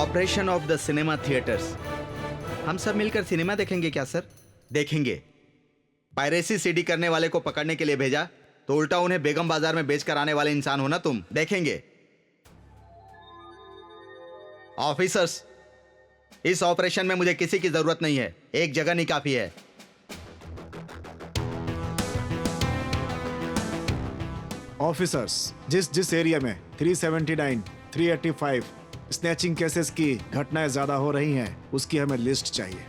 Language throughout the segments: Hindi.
Operation of the cinema theatres. हम सब मिलकर सिनेमा देखेंगे क्या सर? देखेंगे। पायरेसी सीडी करने वाले को पकड़ने के लिए भेजा तो उल्टा उन्हें बेगम बाजार में बेचकर आने वाले इंसान हो ना तुम। देखेंगे। ऑफिसर्स, इस ऑपरेशन में मुझे किसी की जरूरत नहीं है, एक जगह नहीं काफी है। ऑफिसर्स, जिस जिस एरिया में 379, 385 स्नैचिंग केसेस की घटनाएं ज्यादा हो रही हैं, उसकी हमें लिस्ट चाहिए।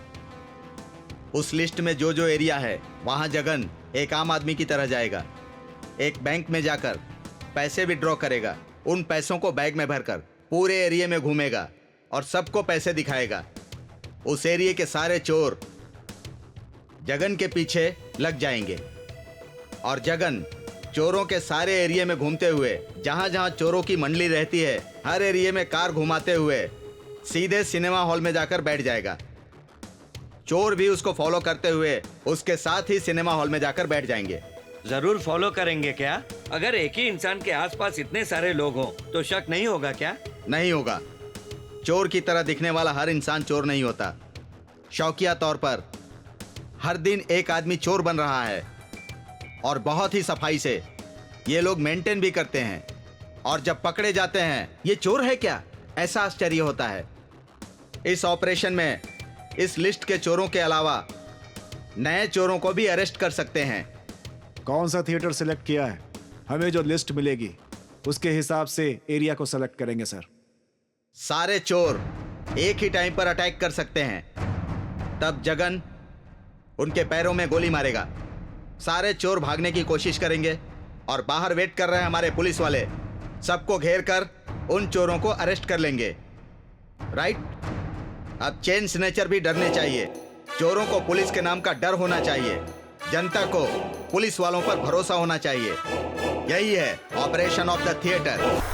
उस लिस्ट में जो जो एरिया है वहां जगन एक आम आदमी की तरह जाएगा, एक बैंक में जाकर पैसे विड्रॉ करेगा, उन पैसों को बैग में भरकर पूरे एरिया में घूमेगा और सबको पैसे दिखाएगा। उस एरिया के सारे चोर जगन के पीछे लग जाएंगे और जगन चोरों के सारे एरिया में घूमते हुए जहां जहां चोरों की मंडली रहती है हर एरिया में कार घुमाते हुए सीधे सिनेमा हॉल में जाकर बैठ जाएगा। चोर भी उसको फॉलो करते हुए उसके साथ ही सिनेमा हॉल में जाकर बैठ जाएंगे। जरूर फॉलो करेंगे क्या? अगर एक ही इंसान के आसपास इतने सारे लोग हों तो शक नहीं होगा क्या? नहीं होगा। चोर की तरह दिखने वाला हर इंसान चोर नहीं होता। शौकिया तौर पर हर दिन एक आदमी चोर बन रहा है और बहुत ही सफाई से ये लोग मेंटेन भी करते हैं, और जब पकड़े जाते हैं ये चोर है क्या, ऐसा आश्चर्य होता है। इस ऑपरेशन में इस लिस्ट के चोरों के अलावा नए चोरों को भी अरेस्ट कर सकते हैं। कौन सा थिएटर सिलेक्ट किया है? हमें जो लिस्ट मिलेगी उसके हिसाब से एरिया को सेलेक्ट करेंगे सर। सारे चोर एक ही टाइम पर अटैक कर सकते हैं, तब जगन उनके पैरों में गोली मारेगा। सारे चोर भागने की कोशिश करेंगे और बाहर वेट कर रहे हमारे पुलिस वाले सबको घेर कर उन चोरों को अरेस्ट कर लेंगे। राइट? अब चेन स्नेचर भी डरने चाहिए। चोरों को पुलिस के नाम का डर होना चाहिए। जनता को पुलिस वालों पर भरोसा होना चाहिए। यही है ऑपरेशन ऑफ द थिएटर।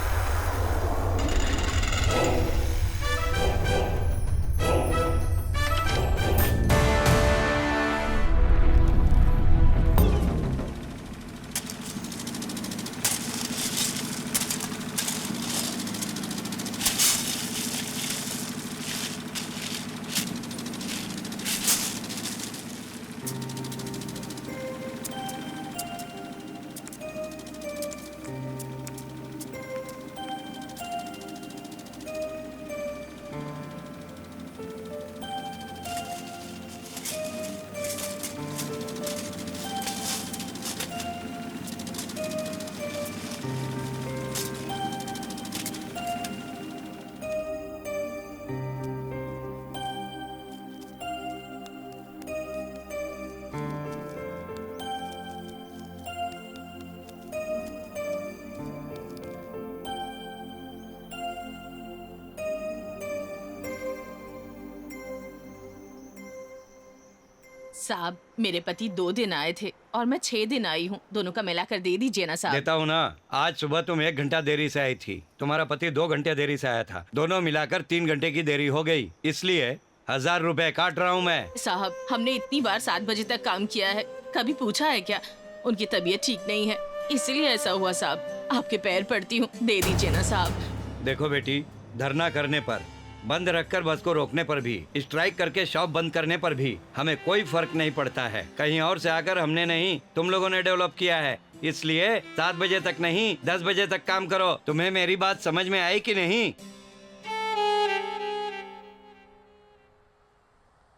साहब, मेरे पति 2 दिन आए थे और मैं 6 दिन आई हूँ। दोनों का मिलाकर दे दीजिए ना साहब। देता हूँ ना। आज सुबह तुम 1 घंटा देरी से आई थी, तुम्हारा पति 2 घंटे देरी से आया था। दोनों मिलाकर 3 घंटे की देरी हो गई, इसलिए 1000 रुपए काट रहा हूँ मैं। साहब, हमने इतनी बार 7 बजे तक काम किया है, कभी पूछा है क्या? उनकी तबीयत ठीक नहीं है, इसलिए ऐसा हुआ साहब। आपके पैर पड़ती हूँ, दे दीजिए ना साहब। देखो बेटी, धरना करने पर, बंद रखकर बस को रोकने पर भी, स्ट्राइक करके शॉप बंद करने पर भी हमें कोई फर्क नहीं पड़ता है। कहीं और से आकर हमने नहीं, तुम लोगों ने डेवलप किया है। इसलिए 7 बजे तक नहीं, 10 बजे तक काम करो। तुम्हें मेरी बात समझ में आई कि नहीं?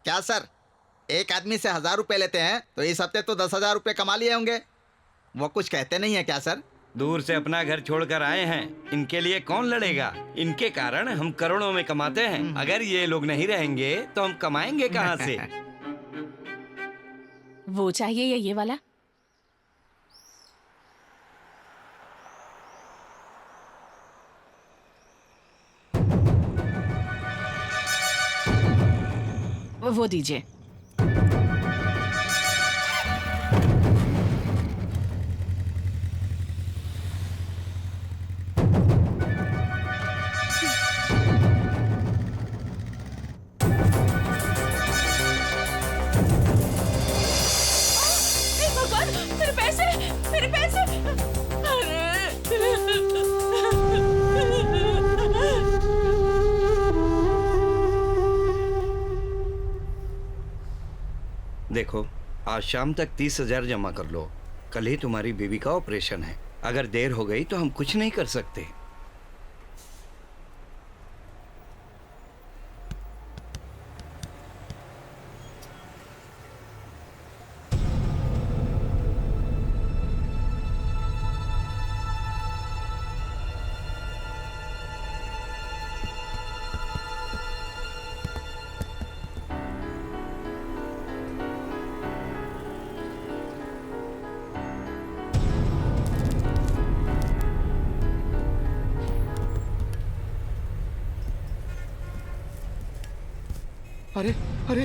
क्या सर, एक आदमी से 1000 रुपए लेते हैं तो इस हफ्ते तो 10,000 रुपए कमा लिए होंगे। वो कुछ कहते नहीं है क्या सर? दूर से अपना घर छोड़कर आए हैं, इनके लिए कौन लड़ेगा? इनके कारण हम करोड़ों में कमाते हैं। अगर ये लोग नहीं रहेंगे तो हम कमाएंगे कहाँ से? वो चाहिए या ये वाला? वो दीजिए। मेरे पैसे, मेरे पैसे! अरे! देखो, आज शाम तक 30,000 जमा कर लो। कल ही तुम्हारी बीवी का ऑपरेशन है। अगर देर हो गई तो हम कुछ नहीं कर सकते। अरे अरे,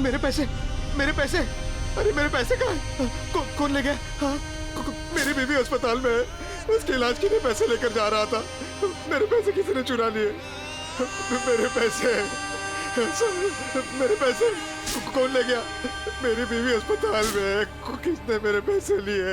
मेरे पैसे, मेरे पैसे, अरे मेरे पैसे कहाँ हैं? कौन ले गया? हाँ, मेरी बीवी अस्पताल में है, उसके इलाज के लिए पैसे लेकर जा रहा था। मेरे पैसे किसी ने चुरा लिए। मेरे पैसे, मेरे पैसे कौन ले गया? मेरी बीवी अस्पताल में है, किसने मेरे पैसे लिए?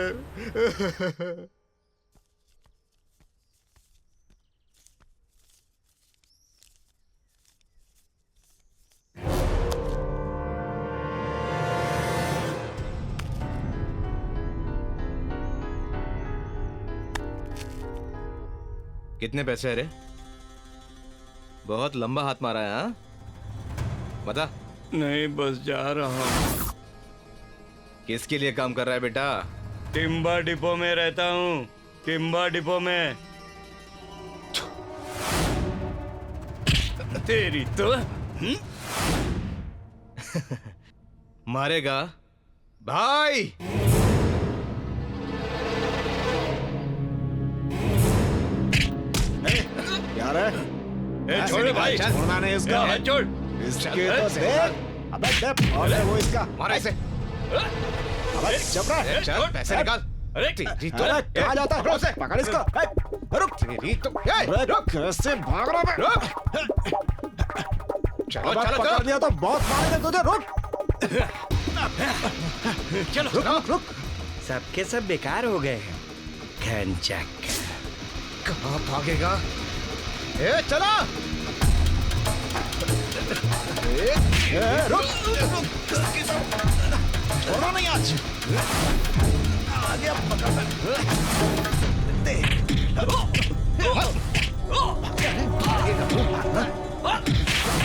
कितने पैसे है रे? बहुत लंबा हाथ मारा है। हाँ, बता। नहीं, बस जा रहा हूँ। किसके लिए काम कर रहा है बेटा? टिम्बा डिपो में रहता हूँ, टिम्बा डिपो में। तेरी तो मारेगा भाई। यार है? छोड़ भाई, छोड़ना नहीं इसका। छोड़। इसके तो देख। अबे दे, और है वो इसका। मारा इसे। अबे चुप रह। चल पैसे निकाल। अरे तेरी तो अरे कहाँ जाता है? पकड़ इसको। रुक। तेरी तो अरे कैसे भाग रहा है? रुक। चलो अब चलो पकड़ लिया तो बहुत मारेंगे तुझे। रुक। चलो रुक रुक। सबके सब बेकार हो गए हैं। खैंचक कहाँ भागेगा? ए चला। रुक। छोड़ो नहीं आज। आगे अब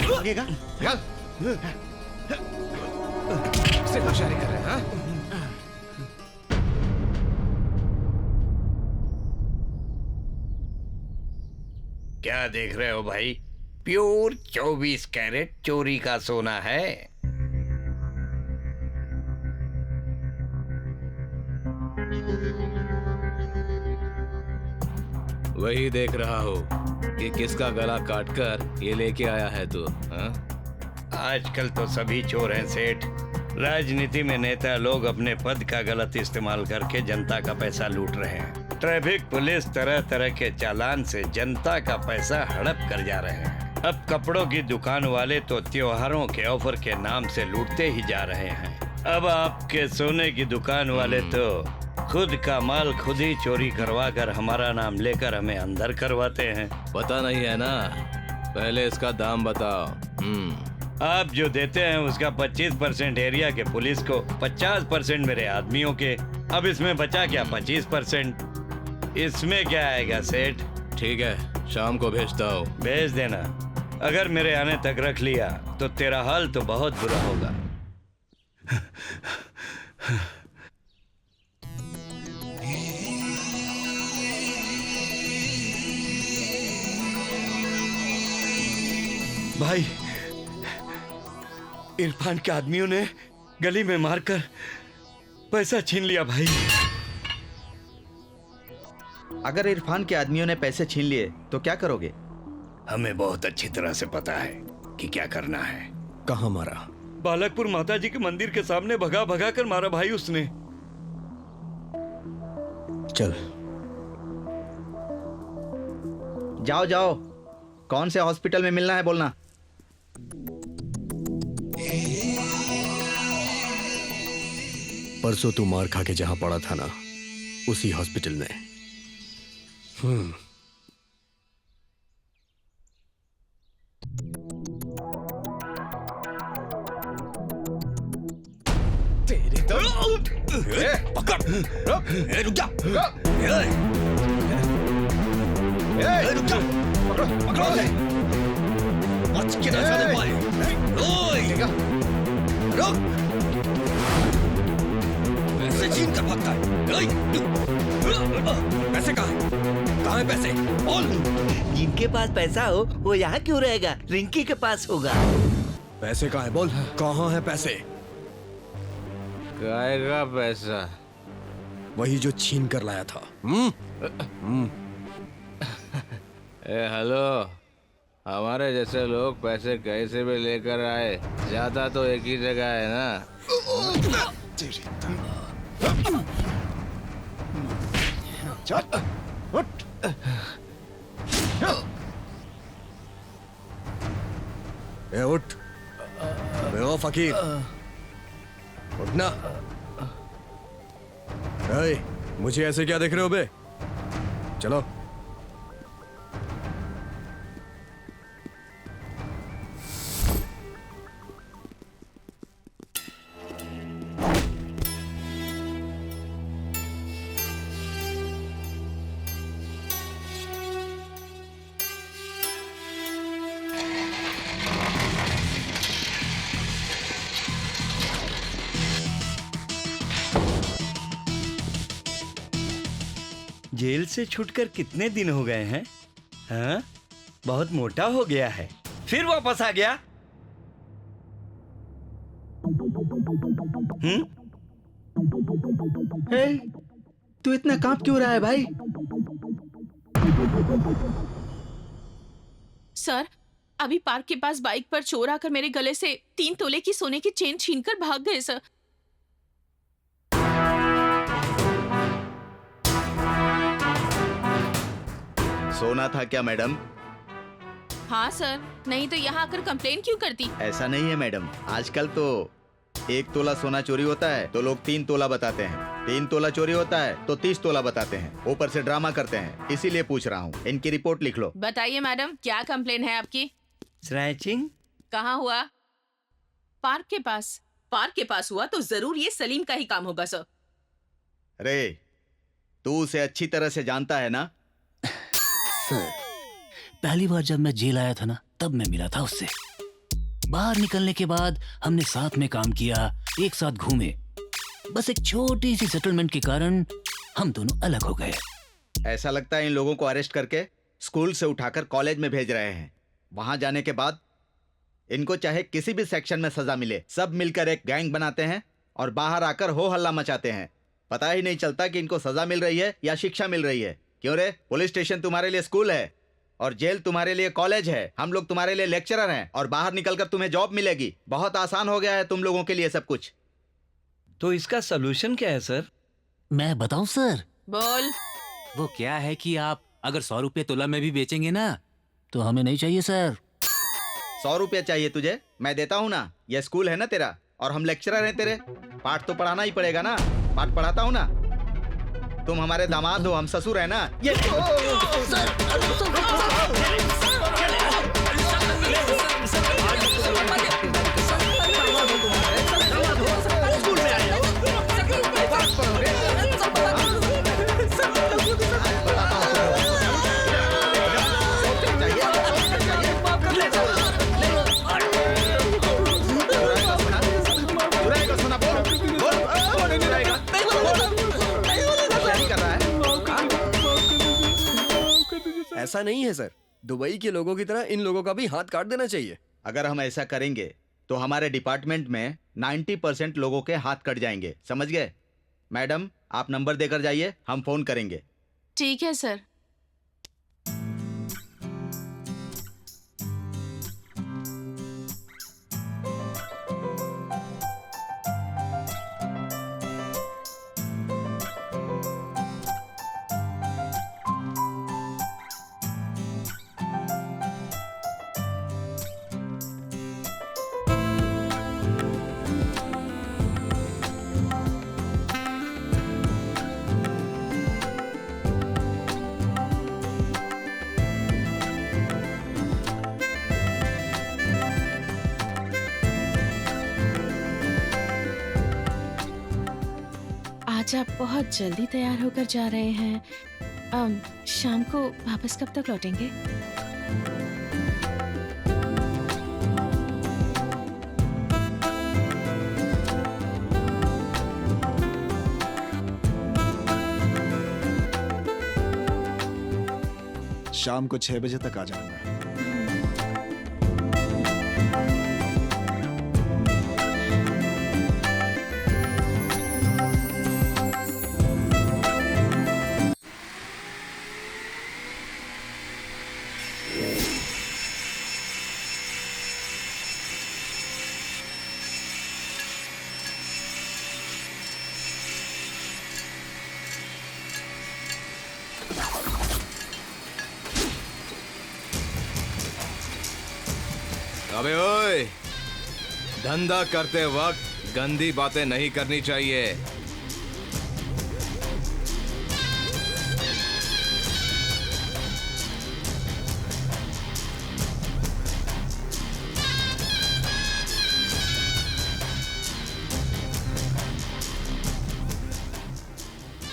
भागेगा। निकाल। से होशियारी कर रहे हैं? हाँ? क्या देख रहे हो भाई? प्योर 24 कैरेट चोरी का सोना है। वही देख रहा हो कि किसका गला काटकर ये लेके आया है तू। हाँ? आजकल तो सभी चोर हैं सेठ। राजनीति में नेता लोग अपने पद का गलत इस्तेमाल करके जनता का पैसा लूट रहे हैं। ट्रैफिक पुलिस तरह तरह के चालान से जनता का पैसा हड़प कर जा रहे हैं। अब कपड़ों की दुकान वाले तो त्योहारों के ऑफर के नाम से लूटते ही जा रहे हैं। अब आपके सोने की दुकान वाले तो खुद का माल खुद ही चोरी करवा कर हमारा नाम लेकर हमें अंदर करवाते हैं। पता नहीं है ना, पहले इसका दाम बताओ। आप जो देते हैं उसका 25% एरिया के पुलिस को, 50% मेरे आदमियों के। अब इसमें बचा क्या? 25%। इसमें क्या आएगा सेठ? ठीक है, शाम को भेजता हूँ। भेज देना। अगर मेरे आने तक रख लिया तो तेरा हाल तो बहुत बुरा होगा। भाई, इरफान के आदमियों ने गली में मारकर पैसा छीन लिया भाई। अगर इरफान के आदमियों ने पैसे छीन लिए तो क्या करोगे? हमें बहुत अच्छी तरह से पता है कि क्या करना है। कहाँ मारा? बालकपुर माता जी के मंदिर के सामने भगा भगा कर मारा भाई उसने। चल। जाओ जाओ, कौन से हॉस्पिटल में मिलना है बोलना। परसों तू मार खा के जहां पड़ा था ना, उसी हॉस्पिटल में। पकड़, रुक जा, रुक जा, पकड़ो उसे, बच के ना जाने पाए, रुक, पैसे छीन कर भागता है, पैसे कहाँ है पैसे, बोल। जिनके पास पैसा हो वो यहाँ क्यों रहेगा, रिंकी के पास होगा। पैसे कहाँ है, बोल, कहाँ है पैसे? काय का पैसा? वही जो छीन कर लाया था। हेलो, हमारे जैसे लोग पैसे कैसे भी लेकर आए, जाता तो एक ही जगह है ना। उठ, ओ फकीर, उठना। मुझे ऐसे क्या देख रहे हो बे? चलो। जेल से छूटकर कितने दिन हो गए हैं? हाँ? बहुत मोटा हो गया है, फिर वापस आ गया। तू इतना कांप क्यों रहा है भाई? सर, अभी पार्क के पास बाइक पर चोर आकर मेरे गले से 3 तोले की सोने की चेन छीनकर भाग गए सर। सोना था क्या मैडम? हाँ सर, नहीं तो यहाँ आकर कंप्लेन क्यों करती? ऐसा नहीं है मैडम, आजकल तो 1 तोला सोना चोरी होता है तो लोग 3 तोला बताते हैं, 3 तोला चोरी होता है तो 30 तोला बताते हैं, ऊपर से ड्रामा करते हैं, इसीलिए पूछ रहा हूँ। इनकी रिपोर्ट लिख लो। बताइए मैडम, क्या कंप्लेन है आपकी? स्नैचिंग? कहाँ हुआ? पार्क के पास। पार्क के पास हुआ तो जरूर ये सलीम का ही काम होगा सर। अरे तू उसे अच्छी तरह से जानता है ना? सर, पहली बार जब मैं जेल आया था ना, तब मैं मिला था उससे। बाहर निकलने के बाद हमने साथ में काम किया, एक साथ घूमे। बस एक छोटी सी सेटलमेंट के कारण हम दोनों अलग हो गए। ऐसा लगता है इन लोगों को अरेस्ट करके स्कूल से उठाकर कॉलेज में भेज रहे हैं। वहां जाने के बाद इनको चाहे किसी भी सेक्शन में सजा मिले, सब मिलकर एक गैंग बनाते हैं और बाहर आकर हो हल्ला मचाते हैं। पता ही नहीं चलता कि इनको सजा मिल रही है या शिक्षा मिल रही है। क्यों रे? पुलिस स्टेशन तुम्हारे लिए स्कूल है और जेल तुम्हारे लिए कॉलेज है। हम लोग तुम्हारे लिए लेक्चरर हैं और बाहर निकलकर तुम्हें जॉब मिलेगी। बहुत आसान हो गया है तुम लोगों के लिए सब कुछ। तो इसका सलूशन क्या है सर? मैं बताऊं सर? बोल। वो क्या है कि आप अगर 100 रुपए तोला में भी बेचेंगे ना, तो हमें नहीं चाहिए सर। 100 रुपया चाहिए तुझे? मैं देता हूँ ना। यह स्कूल है ना तेरा और हम लेक्चरर हैं तेरे। पाठ तो पढ़ाना ही पड़ेगा ना। पाठ पढ़ाता हूँ ना। तुम हमारे दामाद हो, हम ससुर है ना। ये ऐसा नहीं है सर, दुबई के लोगों की तरह इन लोगों का भी हाथ काट देना चाहिए। अगर हम ऐसा करेंगे तो हमारे डिपार्टमेंट में 90% लोगों के हाथ कट जाएंगे। समझ गए? मैडम आप नंबर देकर जाइए, हम फोन करेंगे। ठीक है सर। आज आप बहुत जल्दी तैयार होकर जा रहे हैं। शाम को वापस कब तक लौटेंगे? शाम को 6 बजे तक आ जाऊंगा। अबे ओए, धंधा करते वक्त गंदी बातें नहीं करनी चाहिए।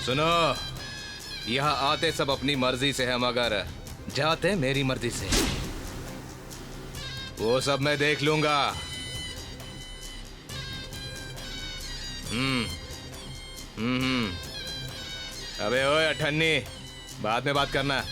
सुनो, यहाँ आते सब अपनी मर्जी से है, मगर जाते मेरी मर्जी से। वो सब मैं देख लूंगा। अबे ओए अठन्नी, बाद में बात करना।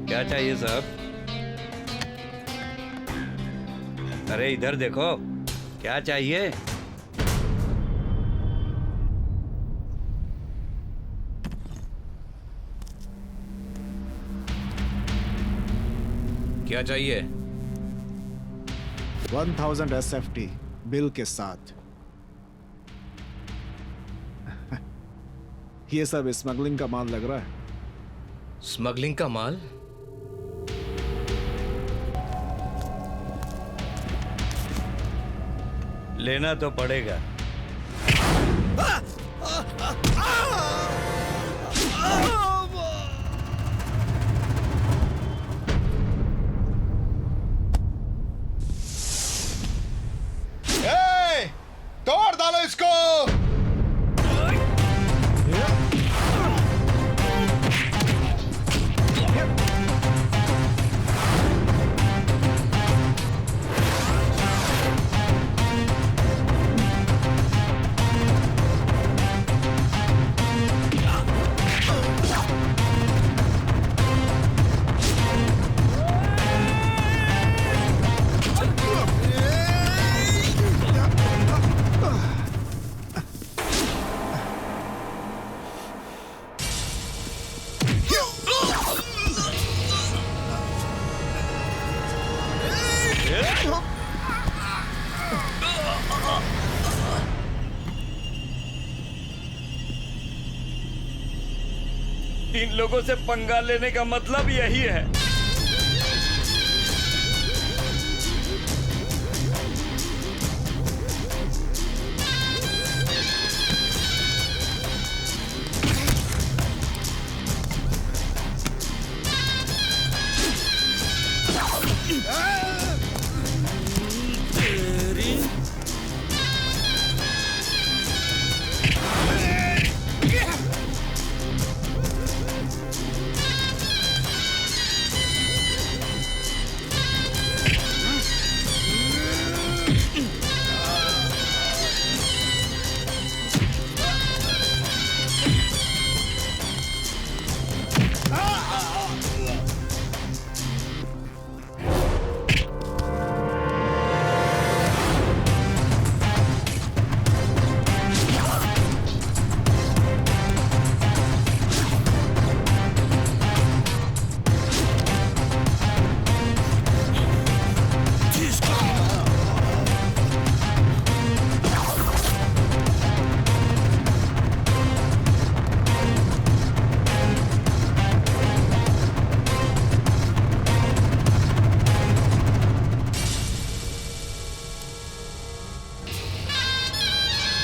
क्या चाहिए साहब? अरे इधर देखो, क्या चाहिए? क्या चाहिए? 1000 SFT बिल के साथ। ये सब स्मगलिंग का माल लग रहा है। स्मगलिंग का माल? लेना तो पड़ेगा। तोड़ डालो इसको। इन लोगों से पंगा लेने का मतलब यही है।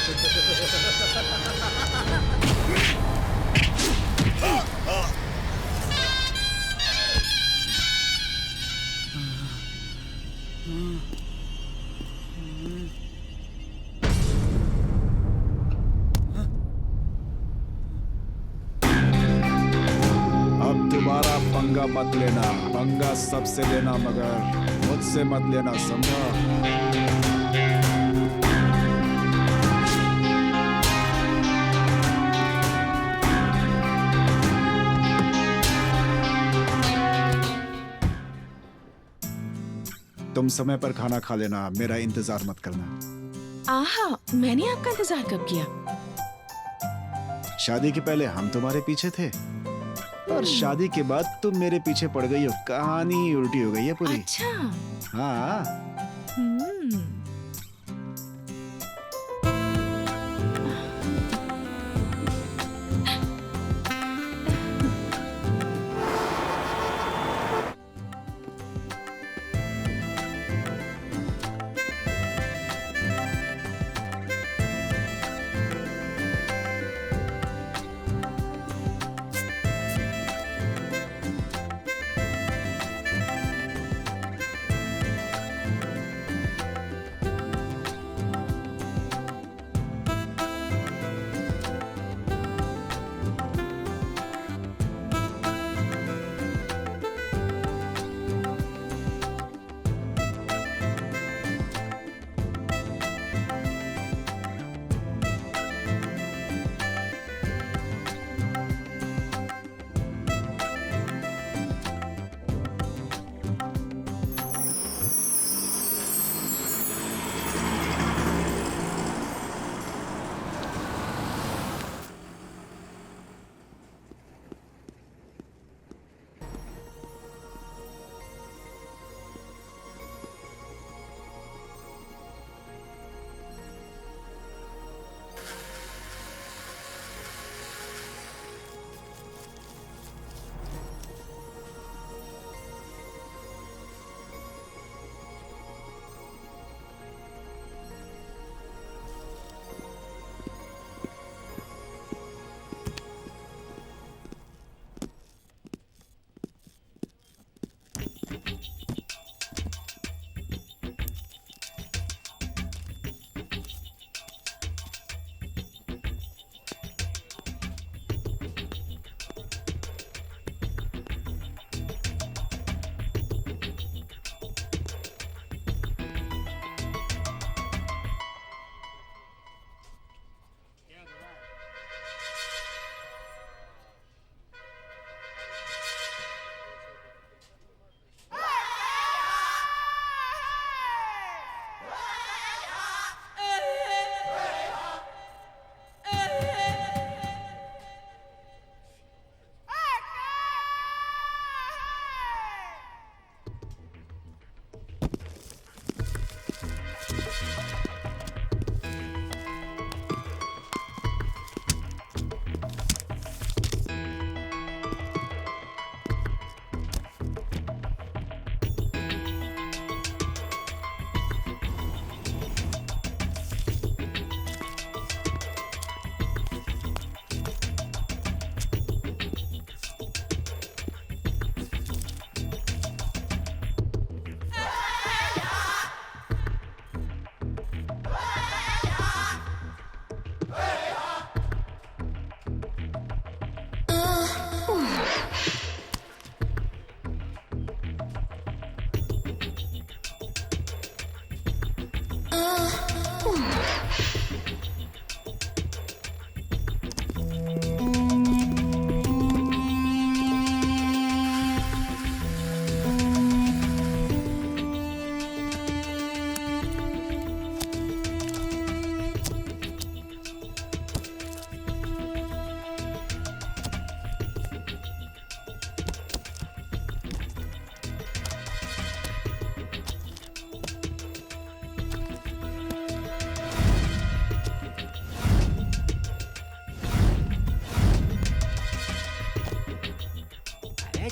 अब दोबारा पंगा मत लेना, पंगा सबसे लेना मगर मुझसे मत लेना, समझा? तुम समय पर खाना खा लेना, मेरा इंतजार मत करना। आहा, मैंने आपका इंतजार कब किया? शादी के पहले हम तुम्हारे पीछे थे और शादी के बाद तुम मेरे पीछे पड़ गई हो। कहानी उल्टी हो गई है पूरी। अच्छा। हाँ। हम्म।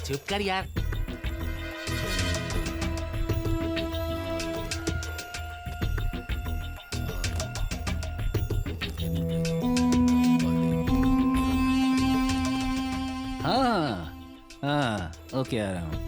चुप कर यार। ओके आ रहा हूँ।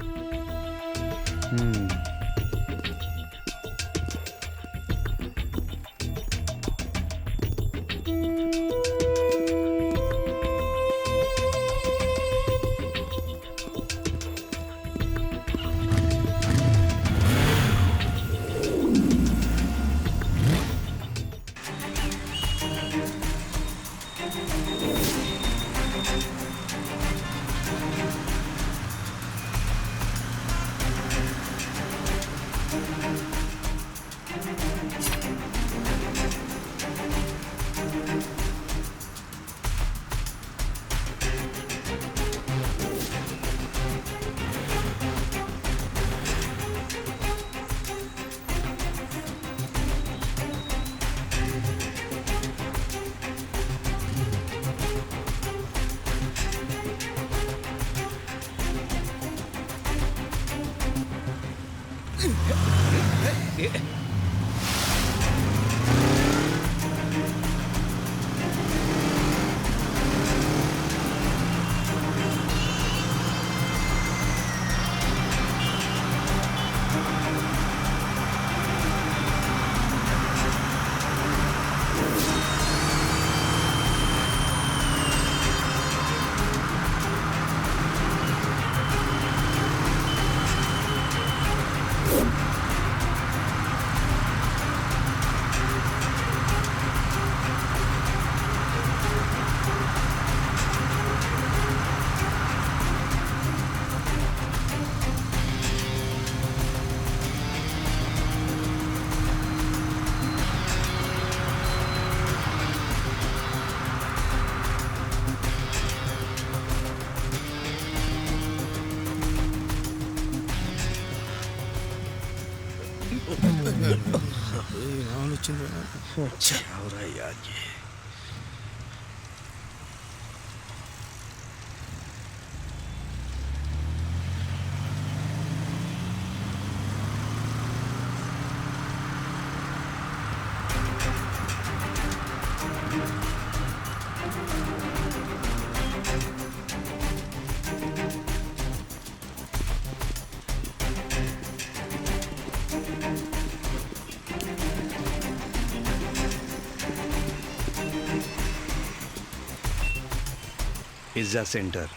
पिज्ज़ा सेंटर,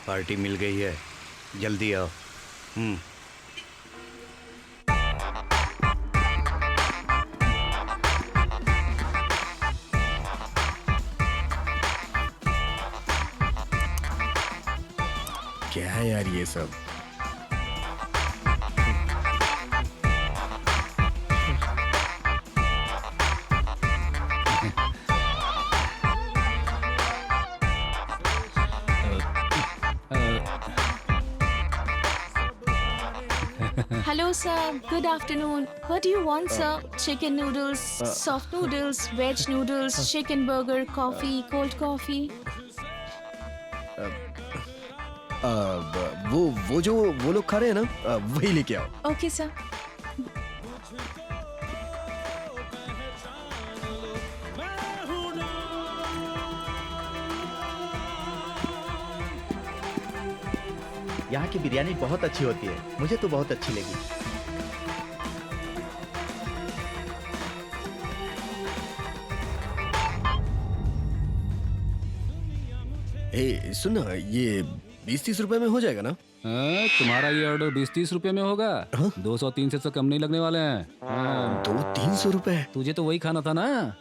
पार्टी मिल गई है, जल्दी आओ। क्या है यार ये सब? Hello, sir. Good afternoon. What do you want, sir? Chicken noodles, soft noodles, veg noodles, chicken burger, coffee, cold coffee. वो जो वो लोग खा रहे हैं ना, वही लेके आओ। Okay, sir. यहाँ की बिरयानी बहुत अच्छी होती है, मुझे तो बहुत अच्छी लगी। ए सुन ना, ये 20-30 रुपए में हो जाएगा ना? तुम्हारा ये ऑर्डर 20-30 रुपए में होगा। 200-300 से कम नहीं लगने वाले हैं। 200-300 रुपए? तुझे तो वही खाना था ना।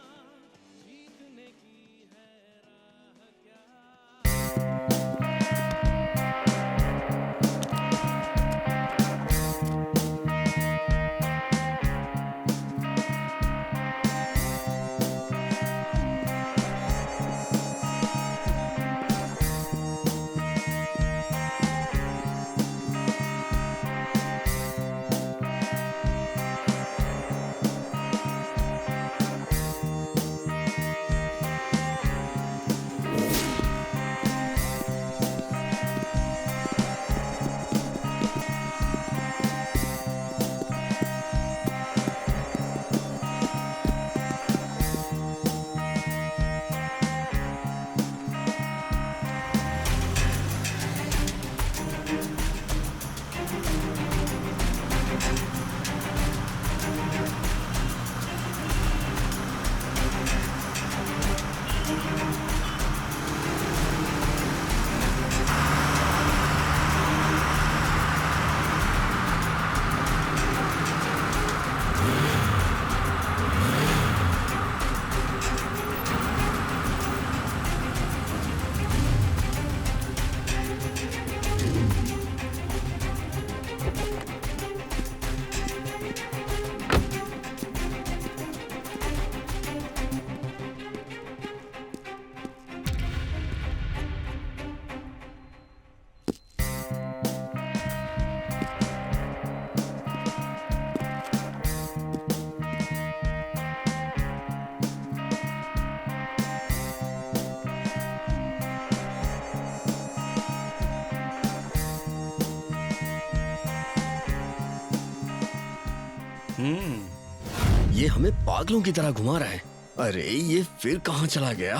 ये हमें पागलों की तरह घुमा रहा है। अरे ये फिर कहाँ चला गया?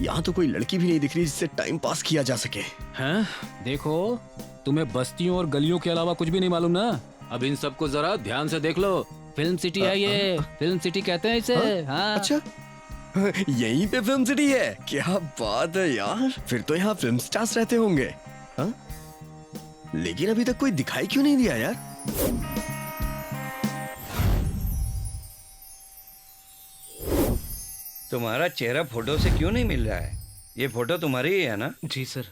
यहाँ तो कोई लड़की भी नहीं दिख रही जिससे टाइम पास किया जा सके। हैं? देखो, तुम्हें बस्तियों और गलियों के अलावा कुछ भी नहीं मालूम ना। अब इन सबको जरा ध्यान से देख लो। फिल्म सिटी है ये, फिल्म सिटी कहते हैं इसे। हाँ। अच्छा, यहीं पे फिल्म सिटी है? क्या बात है यार, फिर तो यहाँ फिल्म स्टार्स रहते होंगे। हाँ? लेकिन अभी तक कोई दिखाई क्यों नहीं दिया यार? तुम्हारा चेहरा फोटो से क्यों नहीं मिल रहा है? ये फोटो तुम्हारी ही है ना? जी सर।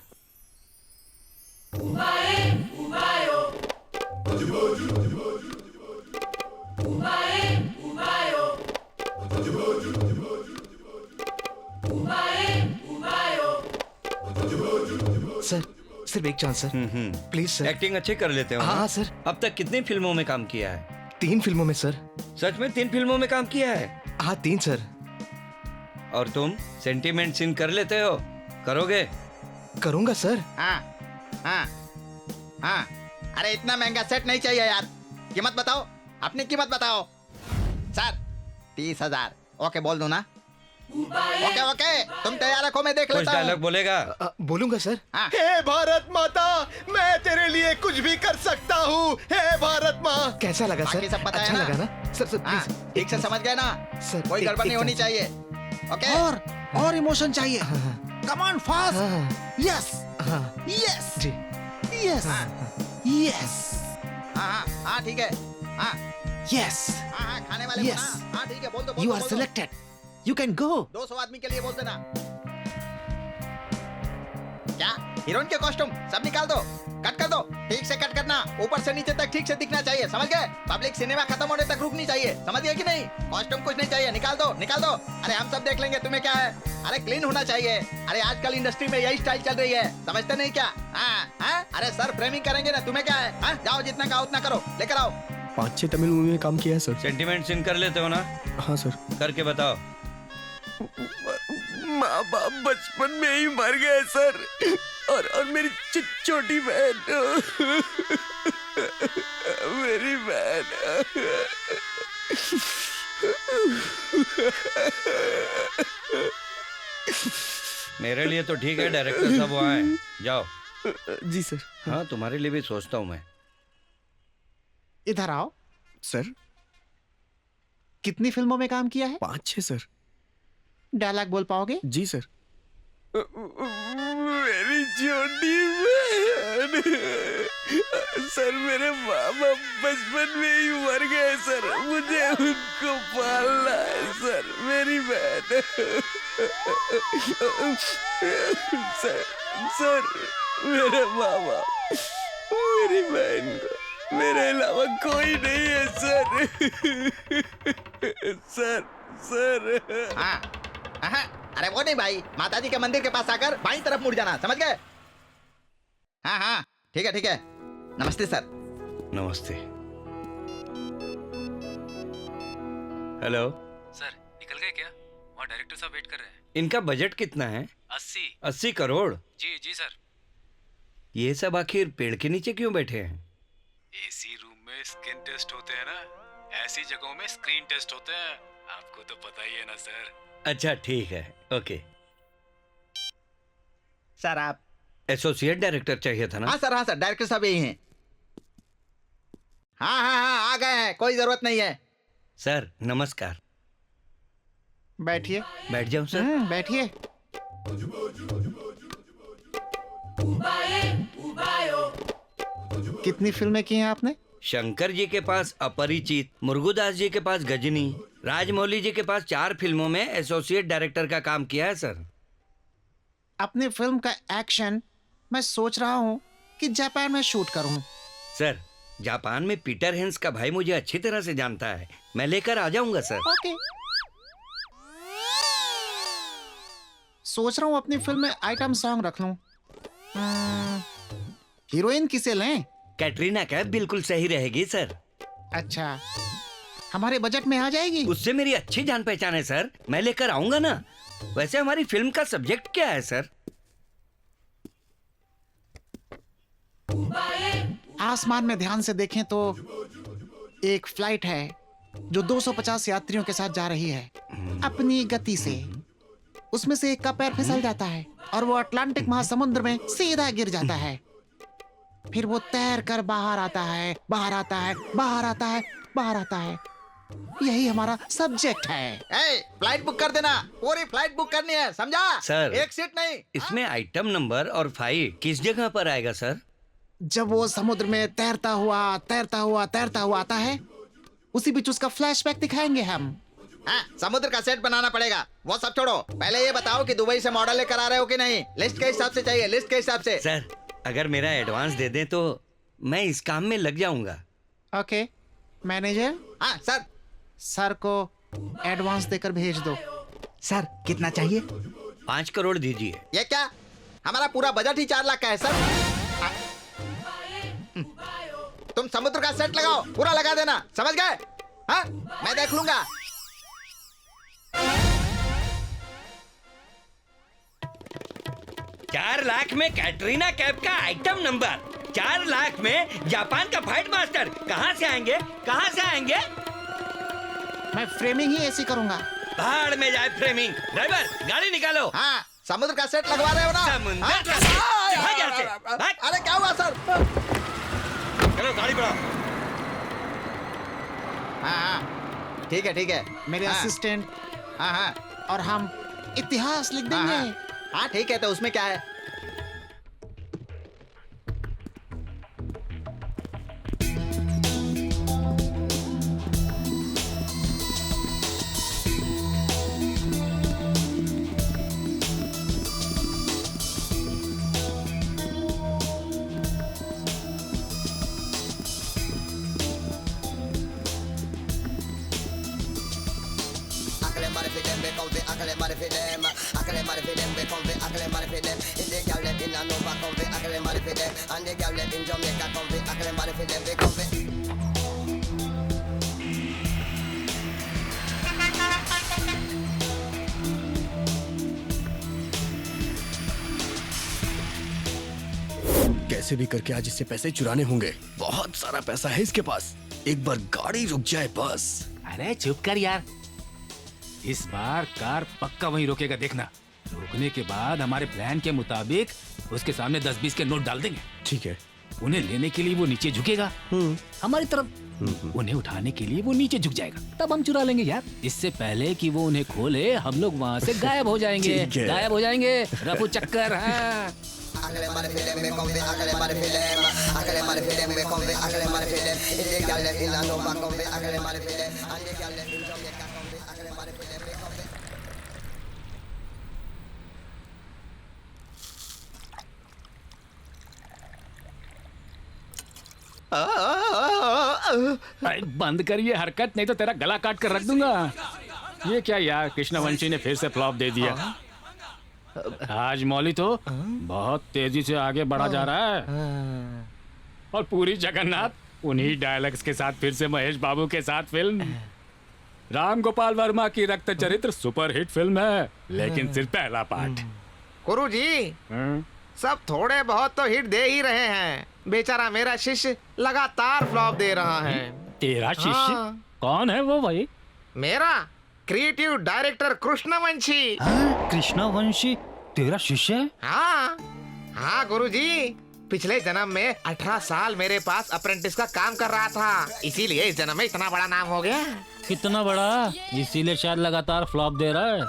सर, सिर्फ एक chance sir, please sir. Acting अच्छी कर लेते हो हाँ ना? सर। अब तक कितनी फिल्मों में काम किया है? 3 फिल्मों में सर। सच में 3 फिल्मों में काम किया है? हाँ 3 सर। और तुम सेंटीमेंट सीन कर लेते हो? करोगे? करूंगा सर। हाँ हाँ हाँ। अरे इतना महंगा सेट नहीं चाहिए यार। कीमत बताओ, अपनी कीमत बताओ। सर 30,000। ओके बोल दो ना? ओके ओके, तुम तैयार रखो, मैं देख कुछ लेता हूँ। डायलॉग बोलेगा? बोलूंगा सर। हाँ। हे भारत माता, मैं तेरे लिए कुछ भी कर सकता हूँ। हे भारत माँ। कैसा लगा सर? बाकी सब पता है अच्छा ना? लगा ना? सर सर हाँ, प्लीज। ठीक से समझ गए ना? सर, कोई एक- गड़बड़ एक नहीं होनी चांस। चाहिए। ओके। और इमोशन चाहिए। Come on fast. हाँ यस हाँ यस जी। यस यस हाँ हाँ हाँ ठीक है। हाँ यस। हाँ हाँ, खाने वाले Yes. को ना। हाँ ठीक है, बोल दो बोल यू दो, आर बोल दो। Selected, you can go. 200 आदमी के लिए बोल देना। क्या हीरोइन के कॉस्ट्यूम सब निकाल दो, कट कर दो। ठीक से कट करना, ऊपर से नीचे तक ठीक से दिखना चाहिए, समझ गए? पब्लिक सिनेमा खत्म होने तक रुकनी चाहिए, समझ गए कि नहीं? कॉस्ट्यूम कुछ नहीं चाहिए, निकाल दो निकाल दो। अरे हम सब देख लेंगे, तुम्हें क्या है? अरे क्लीन होना चाहिए। अरे आजकल इंडस्ट्री में यही स्टाइल चल रही है, समझते नहीं क्या? हाँ हाँ। अरे सर फ्रेमिंग करेंगे ना, तुम्हें क्या है? हाँ जाओ, जितना कहा उतना करो, लेकर आओ। 5-6 तमिल मूवी में काम किया है सर। सेंटीमेंट सीन कर लेते हो ना? हाँ सर। करके बताओ। माँ बाप बचपन में ही मर गए सर, और मेरी छोटी बहन, मेरी बहन। मेरे लिए तो ठीक है, डायरेक्टर साहब वहाँ हैं, जाओ। जी सर। हाँ तुम्हारे लिए भी सोचता हूँ मैं। इधर आओ। सर कितनी फिल्मों में काम किया है? 5-6 सर। डायलॉग बोल पाओगे? जी सर। मेरी छोटी बहन, सर मेरे माँ बाप बचपन में ही मर गए सर, मुझे उनको पालना है सर, मेरी बहन। सर सर मेरे माँ बाप, मेरी बहन को मेरे अलावा कोई नहीं है सर। Sir sir. हाँ हाँ। अरे वो नहीं भाई, माताजी के मंदिर के पास आकर बाईं तरफ मुड़ जाना, समझ गए? हाँ हाँ ठीक है ठीक है। नमस्ते सर। नमस्ते। हेलो सर निकल गए क्या? वहाँ डायरेक्टर साहब वेट कर रहे हैं। इनका बजट कितना है? 80 करोड़? जी जी सर। ये सब आखिर पेड़ के नीचे क्यों बैठे हैं? एसी रूम में स्किन टेस्ट होते हैं ना, ऐसी जगहों में स्क्रीन टेस्ट होते हैं, आपको तो पता ही है ना सर। अच्छा ठीक है, ओके। सर आप? एसोसिएट डायरेक्टर चाहिए था ना? हाँ सर डायरेक्टर साहब यही हैं। हाँ हाँ हाँ आ गए हैं, कोई जरूरत नहीं है। सर नमस्कार। बैठिए। बैठ जाऊं सर? बैठिए। कितनी फिल्में की हैं आपने? शंकर जी के पास अपरिचित, मुर्गुदास जी के पास गजनी, राजमौली जी के पास 4 फिल्मों में एसोसिएट डायरेक्टर का काम किया है सर। अपनी फिल्म का एक्शन मैं सोच रहा हूँ कि जापान में शूट करूँ। सर जापान में पीटर हेंस का भाई मुझे अच्छी तरह से जानता है, मैं लेकर आ जाऊंगा सर। ओके। सोच रहा हूँ अपनी फिल्म में आइटम सॉन्ग रख लूं। हीरोइन किसे लें? कैटरीना कैफ बिल्कुल सही रहेगी सर। अच्छा, हमारे बजट में आ जाएगी? उससे मेरी अच्छी जान पहचान है सर, मैं लेकर आऊंगा ना। वैसे हमारी फिल्म का सब्जेक्ट क्या है सर? आसमान में ध्यान से देखें तो एक फ्लाइट है जो 250 यात्रियों के साथ जा रही है अपनी गति से, उसमें से एक का पैर फिसल जाता है और वो अटलांटिक महासमुद्र में सीधा गिर जाता है। फिर वो तैर कर बाहर आता है, बाहर आता है, बाहर आता है, बाहर आता है। यही हमारा सब्जेक्ट है। फ्लाइट बुक कर देना, पूरी फ्लाइट बुक करनी है, समझा? सर, एक सीट नहीं। इसमें आइटम नंबर और फाइल किस जगह पर आएगा सर? जब वो समुद्र में तैरता हुआ आता है, उसी बीच उसका फ्लैशबैक दिखाएंगे हम। हाँ, समुद्र का सेट बनाना पड़ेगा। वो सब छोड़ो, पहले ये बताओ कि दुबई से मॉडल लेकर आ रहे हो कि नहीं? लिस्ट के हिसाब से चाहिए, लिस्ट के हिसाब से। सर, अगर मेरा एडवांस दे दें तो मैं इस काम में लग जाऊंगा। Okay manager. हाँ सर। सर को एडवांस देकर भेज दो। सर कितना चाहिए? 5 करोड़ दीजिए। ये क्या? हमारा पूरा बजट ही 4 लाख का है सर। तुम समुद्र का सेट लगाओ, पूरा लगा देना, समझ गए? हाँ, मैं देख लूंगा। 4 लाख में कैटरीना कैफ का आइटम नंबर, 4 लाख में जापान का फाइट मास्टर। कहाँ से आएंगे, कहाँ से आएंगे? मैं फ्रेमिंग ही ऐसी करूंगा। पहाड़ में जाए फ्रेमिंग। ड्राइवर गाड़ी निकालो। हाँ, समुद्र का सेट लगवा रहे हो ना? समुद्र हाँ? का सेट? भाग यहाँ से, भाग। अरे क्या हुआ सर? चलो गाड़ी बढ़ाओ। हाँ, ठीक है। मेरे हाँ। असिस्टेंट हाँ। और हम इतिहास लिख देंगे। हाँ ठीक है, तो उसमें क्या है? कैसे भी करके आज इससे पैसे चुराने होंगे। बहुत सारा पैसा है इसके पास। एक बार गाड़ी रुक जाए बस। अरे चुप कर यार, इस बार कार पक्का वहीं रोकेगा, देखना। रोकने के बाद हमारे प्लान के मुताबिक उसके सामने 10-20 के नोट डाल देंगे। ठीक है। उन्हें लेने के लिए वो नीचे झुकेगा हमारी तरफ, उन्हें उठाने के लिए वो नीचे झुक जाएगा, तब हम चुरा लेंगे यार। इससे पहले कि वो उन्हें खोले हम लोग वहाँ से गायब हो जाएंगे। ठीक है। गायब हो जाएंगे, रफू चक्कर। हाँ अरे बंद कर ये हरकत, नहीं तो तेरा गला काट कर रख दूंगा। ये क्या यार, कृष्णवंशी ने फिर से फ्लॉप दे दिया। आज मौली तो बहुत तेजी से आगे बढ़ा जा रहा है और पूरी जगन्नाथ उन्हीं डायलॉग्स के साथ फिर से महेश बाबू के साथ फिल्म। राम गोपाल वर्मा की रक्त चरित्र सुपरहिट फिल्म है, लेकिन सिर्फ पहला पार्ट। गुरुजी, सब थोड़े बहुत तो हिट दे ही रहे हैं। बेचारा मेरा शिष्य लगातार फ्लॉप दे रहा है। तेरा शिष्य हाँ। कौन है वो भाई? मेरा क्रिएटिव डायरेक्टर कृष्णवंशी। कृष्णवंशी तेरा शिष्य है? हाँ गुरुजी, पिछले जन्म में 18 साल मेरे पास अप्रेंटिस का काम कर रहा था, इसीलिए इस जन्म में इतना बड़ा नाम हो गया। कितना बड़ा? इसीलिए शायद लगातार फ्लॉप दे रहा है।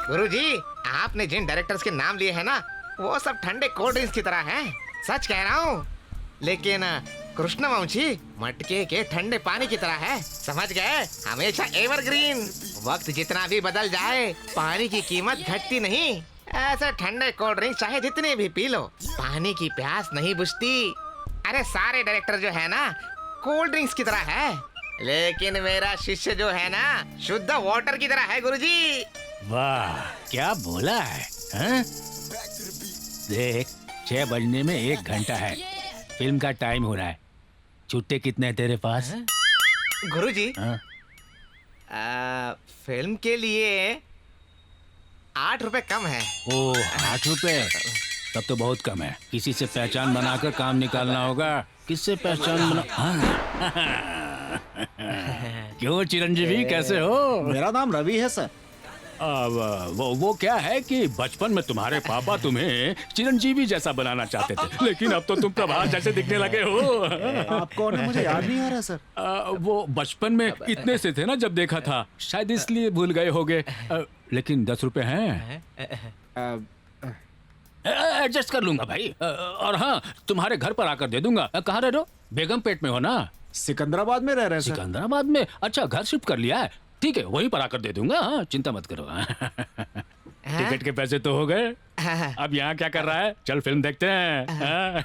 गुरुजी, आपने जिन डायरेक्टर्स के नाम लिए हैं ना, वो सब ठंडे कोल्ड ड्रिंक्स की तरह हैं। सच कह रहा हूँ। लेकिन कृष्णवंशी मटके के ठंडे पानी की तरह है, समझ गए? हमेशा एवरग्रीन। वक्त जितना भी बदल जाए, पानी की कीमत घटती नहीं। ऐसे ठंडे कोल्ड ड्रिंक चाहे जितने भी पी लो, पानी की प्यास नहीं बुझती। अरे सारे डायरेक्टर जो है ना, कोल्ड ड्रिंक्स की तरह है, लेकिन मेरा शिष्य जो है ना, शुद्ध वाटर की तरह है गुरुजी। वाह, क्या बोला है, हाँ? देख, 6 बजने में 1 घंटा है, फिल्म का टाइम हो रहा है। छुट्टे कितने हैं तेरे पास? गुरुजी, हाँ? फिल्म के लिए 8 रुपए कम है। ओ, 8 रुपए? तब तो बहुत कम है। किसी से पहचान बनाकर काम निकालना होगा। किससे पहचान बना? हाँ। क्यों चिरंजीवी, कैसे हो? मेरा नाम रवि है सर। अब वो क्या है कि बचपन में तुम्हारे पापा तुम्हें चिरंजीवी जैसा बनाना चाहते थे, लेकिन अब तो तुम प्रभास जैसे दिखने लगे हो। आप कौन है मुझे याद नहीं आ रहा सर। वो बचपन में इतने से थे ना जब देखा था, शायद इसलिए भूल गए होगे। लेकिन 10 रुपए हैं, एडजस्ट कर लूंगा भाई। और हाँ, तुम्हारे घर पर आकर दे दूंगा। कहाँ रह रहे हो? बेगमपेट में हो ना? सिकंदराबाद में रह रहे हैं सर। सिकंदराबाद में? अच्छा, घर शिफ्ट कर लिया है। ठीक है, वहीं पर आकर दे दूंगा। हाँ, चिंता मत करो। टिकट के पैसे तो हो गए। अब यहाँ क्या कर रहा है? चल फिल्म देखते हैं। हाँ।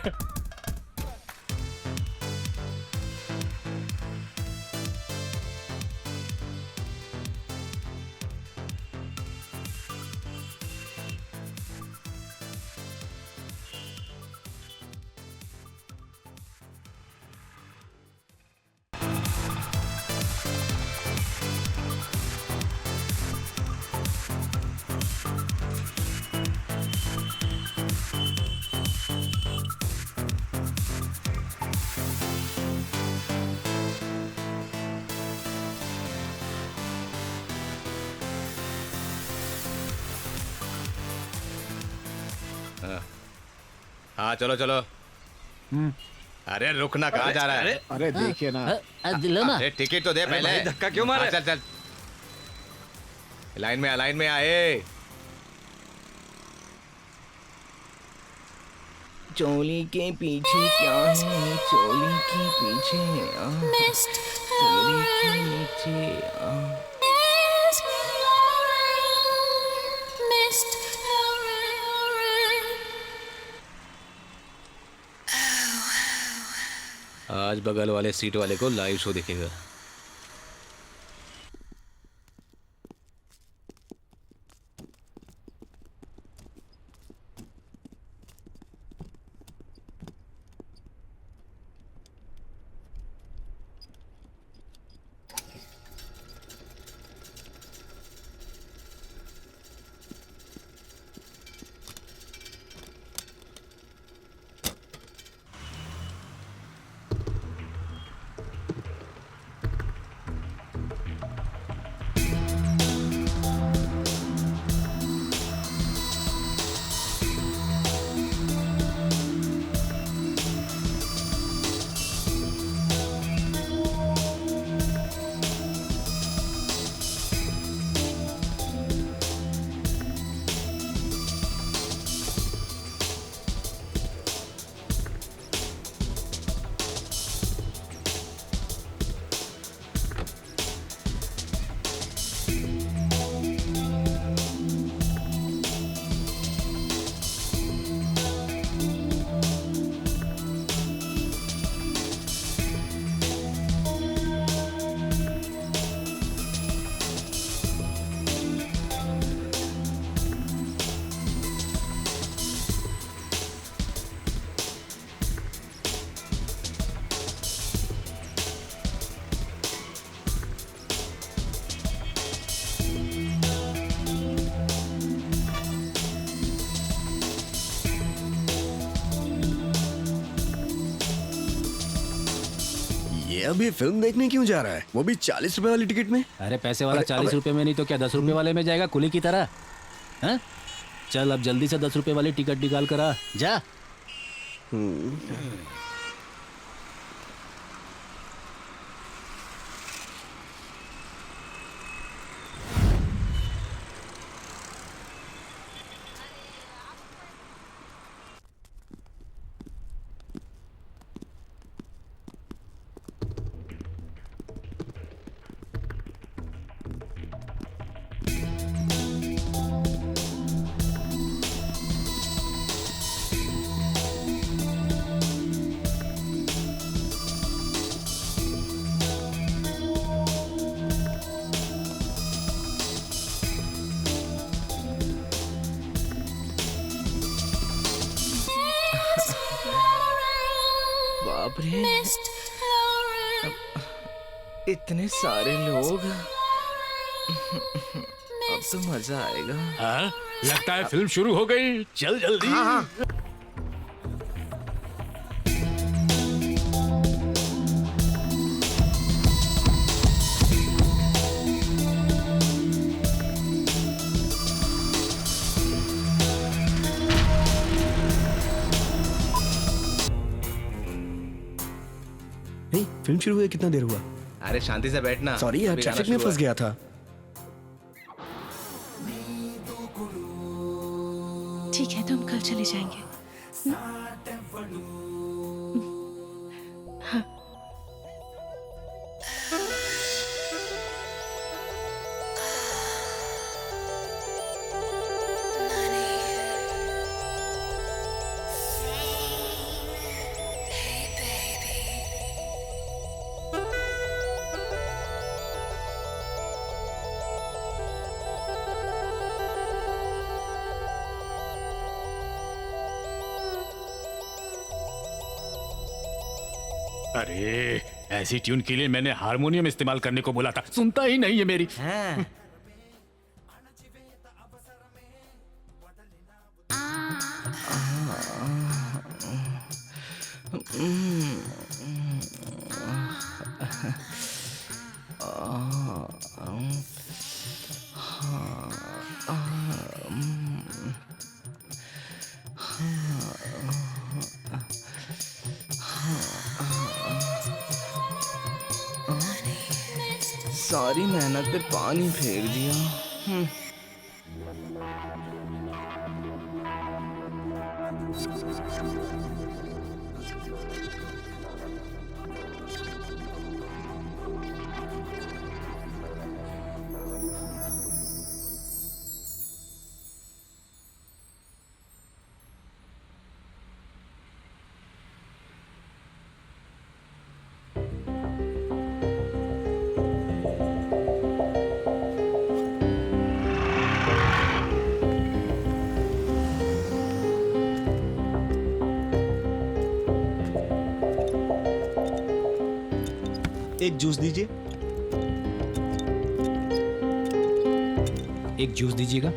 हाँ चलो चलो। अरे रुकना, कहाँ जा रहा है? अरे देखिए ना। दिलो ना। अरे टिकट तो दे पहले। धक्का क्यों मारा? हाँ, चल चल, लाइन में आए। चोली के पीछे क्या है? चोली के पीछे चोली के नीचे आज बगल वाले सीट वाले को लाइव शो दिखेगा। ये अभी फिल्म देखने क्यों जा रहा है? वो भी 40 रुपए वाली टिकट में। अरे पैसे वाला 40 रुपए में नहीं तो क्या 10 रुपए वाले में जाएगा, कुली की तरह? हाँ? चल अब जल्दी से 10 रुपए वाली टिकट निकाल कर आ जा। बाप रे, इतने सारे लोग। अब तो मजा आएगा। हाँ? लगता है फिल्म शुरू हो गई। चल जल्दी। हाँ हाँ। फिल्म शुरू हुए कितना देर हुआ? अरे शांति से बैठना। सॉरी यार, अभी गाना ट्रैफिक में शुरू फंस है। गया था। ठीक है, तो हम कल चले जाएंगे। अरे ऐसी ट्यून के लिए मैंने हारमोनियम इस्तेमाल करने को बोला था, सुनता ही नहीं है मेरी। हाँ। सारी मेहनत पे पानी फेर दिया। एक जूस दीजिए। एक जूस दीजिएगा।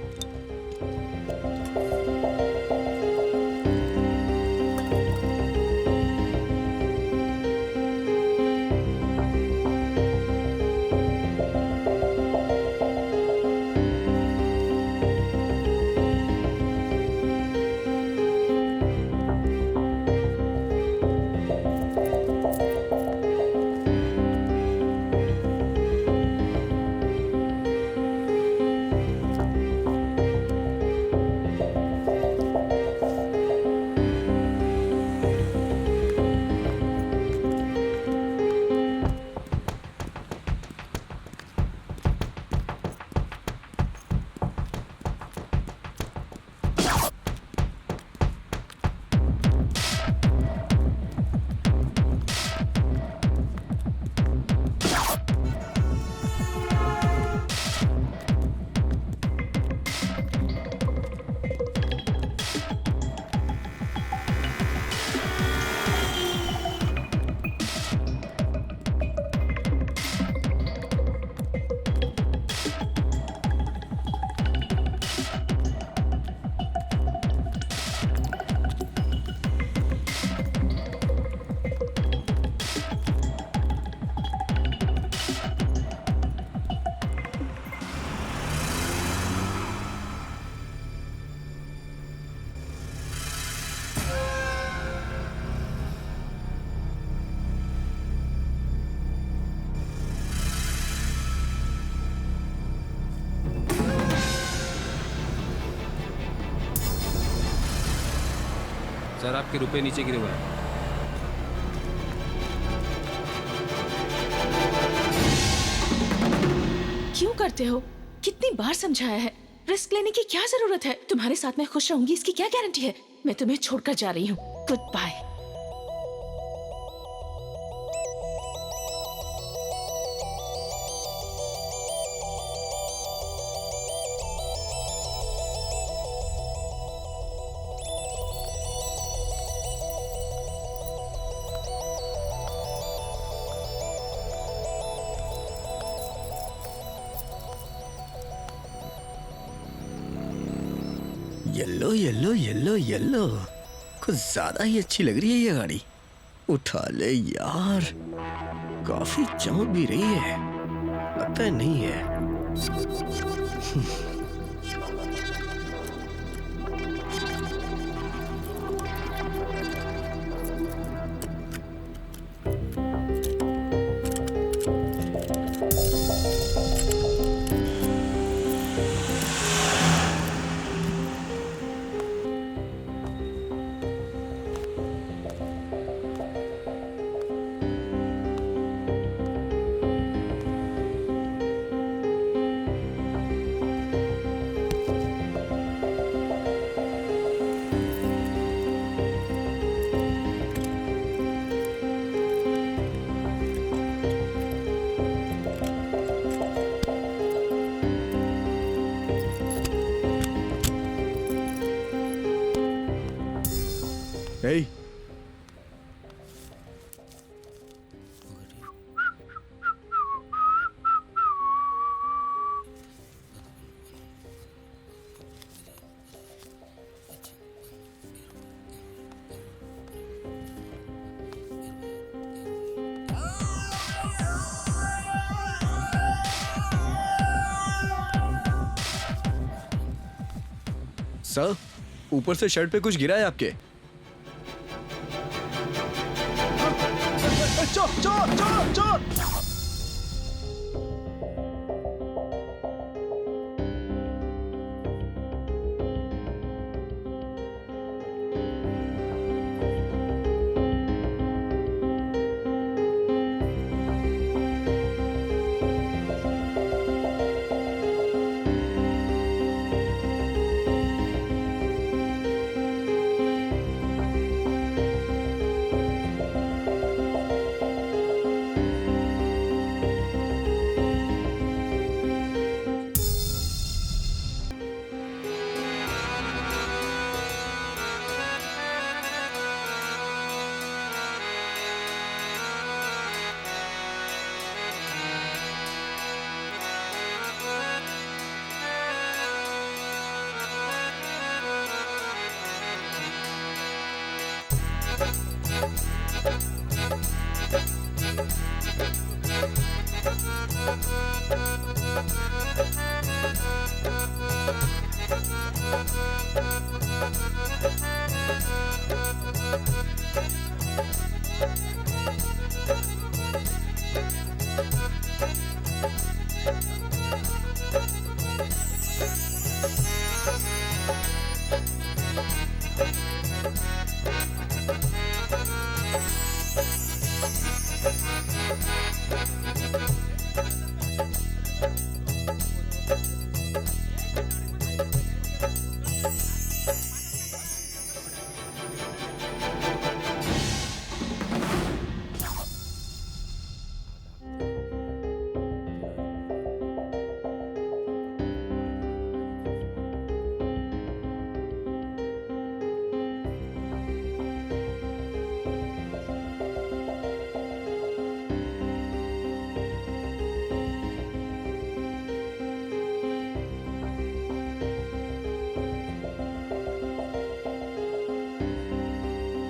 सर आपके रुपए नीचे गिरे हुए हैं। क्यों करते हो? कितनी बार समझाया है, रिस्क लेने की क्या जरूरत है? तुम्हारे साथ मैं खुश रहूंगी इसकी क्या गारंटी है? मैं तुम्हें छोड़कर जा रही हूँ। Good bye. Yellow yellow yellow yellow, कुछ ज्यादा ही अच्छी लग रही है ये गाड़ी। उठा ले यार, काफी चमक भी रही है, लगता है नहीं है। Hey. सर, ऊपर से शर्ट पे कुछ गिरा है आपके? चोर चोर चोर चोर!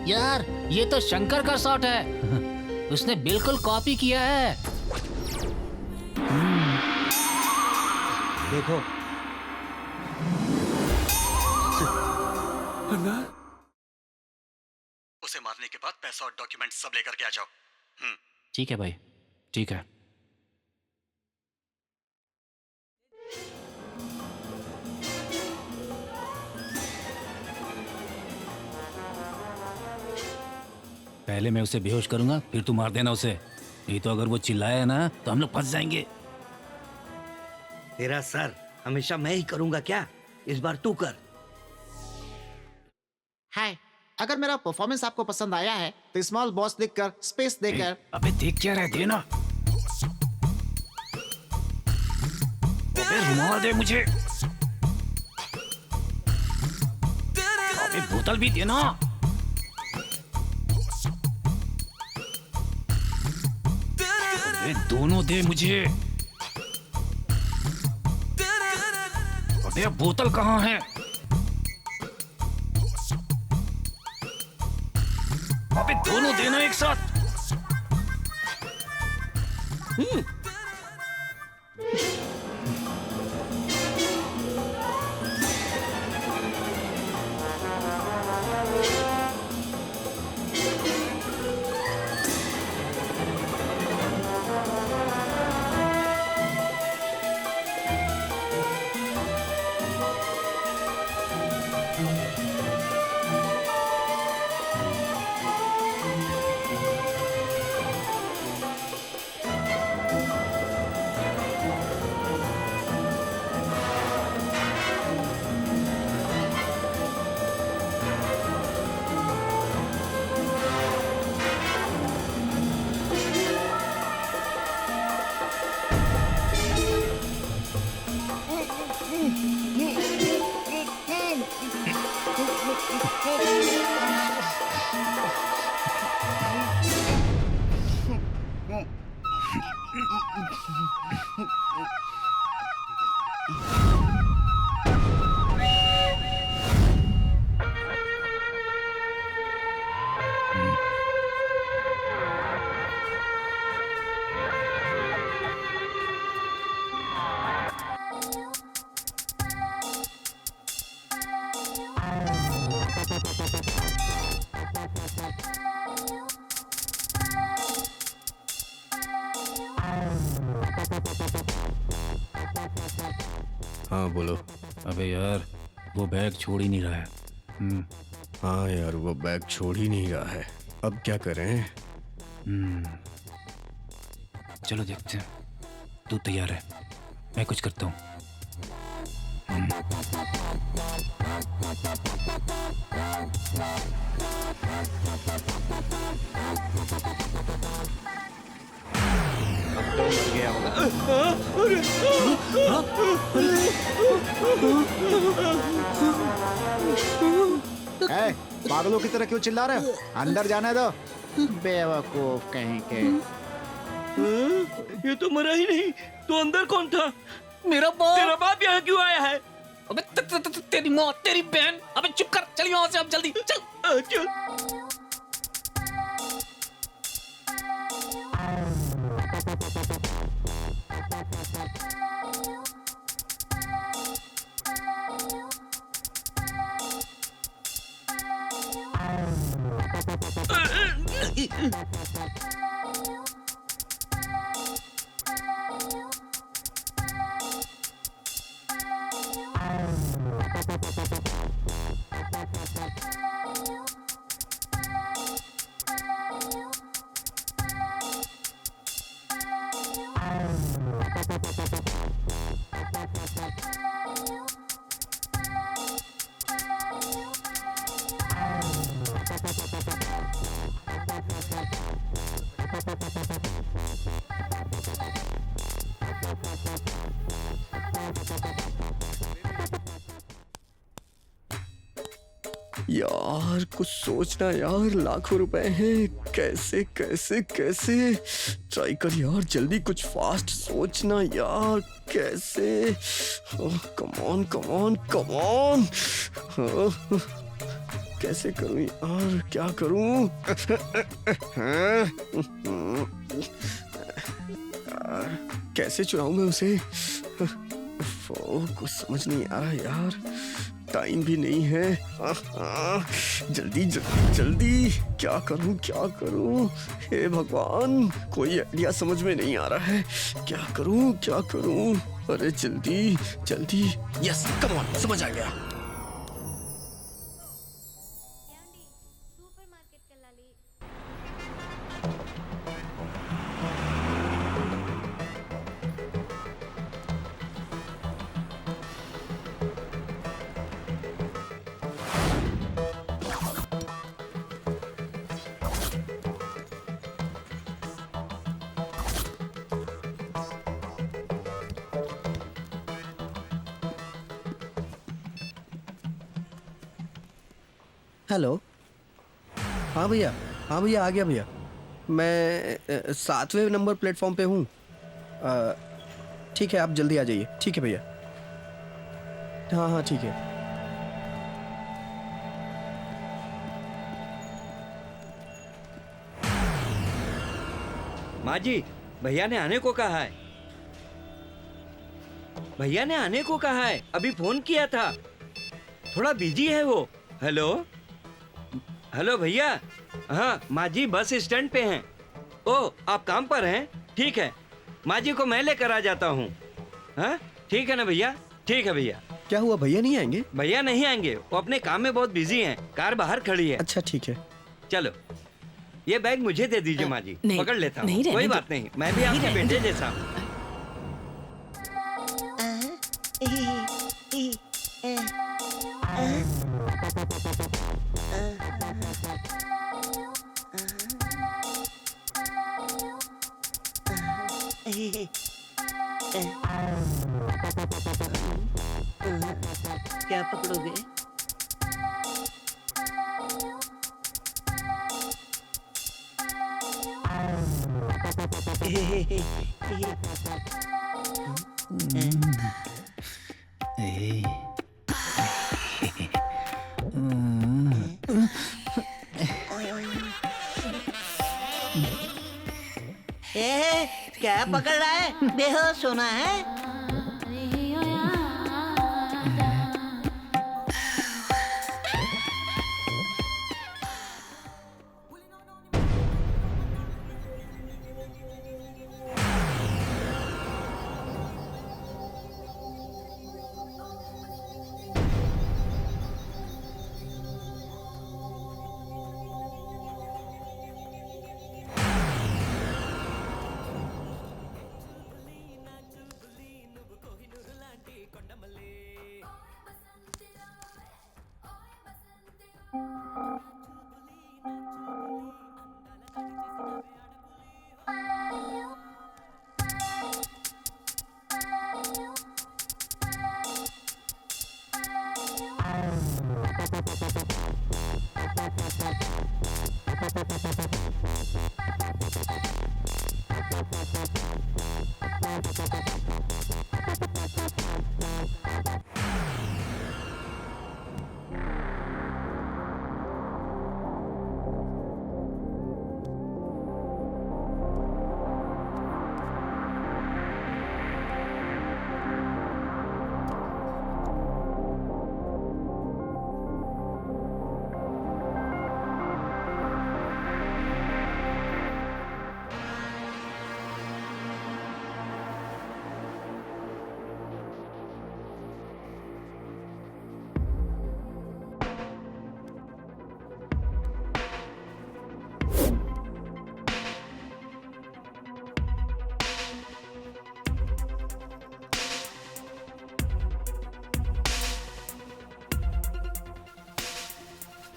यार ये तो शंकर का शॉट है। उसने बिल्कुल कॉपी किया है। देखो उसे मारने के बाद पैसा और डॉक्यूमेंट सब लेकर के आ जाओ। ठीक है भाई, ठीक है। पहले मैं उसे बेहोश करूंगा, फिर तू मार देना उसे। नहीं तो अगर वो चिल्लाया ना तो हम लोग फंस जाएंगे। तेरा सर हमेशा मैं ही करूंगा क्या? इस बार तू कर। हाय, अगर मेरा परफॉर्मेंस आपको पसंद आया है तो स्मॉल बॉस देखकर, स्पेस देकर। अबे देख क्या रहा है, देना। अबे रुमाल दे मुझे। अबे बोतल भी देना। अबे दोनों दे मुझे। अबे बोतल कहाँ है? अबे दोनों देना एक साथ। हाँ बोलो। अबे यार वो बैग छोड़ ही नहीं रहा है। हाँ यार वो बैग छोड़ ही नहीं रहा है, अब क्या करें? चलो देखते हैं। तू तैयार है? मैं कुछ करता हूँ। अब तो मर गया होगा। पागलों की तरह क्यों चिल्ला रहे हो? अंदर जाने दो, बेवकूफ कहीं के। ये तो मरा ही नहीं, तो अंदर कौन था? मेरा बाप। तेरा बाप यहाँ क्यों आया है? अबे तेरी माँ, तेरी बहन। अबे चुप कर, चलिए वहां से अब जल्दी चल। चल। यार कुछ सोचना यार, लाखों रुपए हैं, कैसे कैसे कैसे? ट्राई कर यार, जल्दी कुछ फास्ट सोचना यार, कैसे? Come on come on come on. कैसे करूं यार, क्या करूं? कैसे चुराऊं मैं उसे? कुछ समझ नहीं आ रहा यार, टाइम भी नहीं है। जल्दी जल्दी जल्दी, क्या करूं? हे भगवान, कोई आइडिया समझ में नहीं आ रहा है, क्या करूं? अरे जल्दी जल्दी, यस कम ऑन, समझ आ गया। हेलो। हाँ भैया आ गया भैया। मैं 7वें नंबर प्लेटफॉर्म पे हूँ। ठीक है, आप जल्दी आ जाइए। ठीक है भैया। हाँ ठीक है। माँ जी, भैया ने आने को कहा है। अभी फोन किया था, थोड़ा बिजी है वो। हेलो भैया। हाँ माँ जी बस स्टैंड पे हैं। ओ आप काम पर हैं? ठीक है, माँ जी को मैं लेकर आ जाता हूँ। हाँ ठीक है ना भैया? ठीक है भैया। क्या हुआ, भैया नहीं आएंगे? भैया नहीं आएंगे, वो अपने काम में बहुत बिजी हैं। कार बाहर खड़ी है। अच्छा ठीक है। चलो ये बैग मुझे दे दीजिए माँ जी, पकड़ लेता हूँ। कोई बात नहीं, मैं भी आपके बेटे जैसा हूँ। क्या पकड़ोगे? क्या पकड़ रहा है? बेहोश होना है?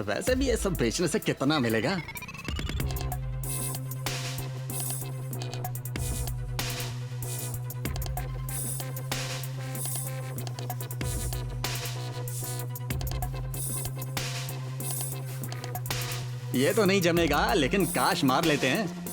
वैसे भी ये सब बेचने से कितना मिलेगा? ये तो नहीं जमेगा, लेकिन काश मार लेते हैं।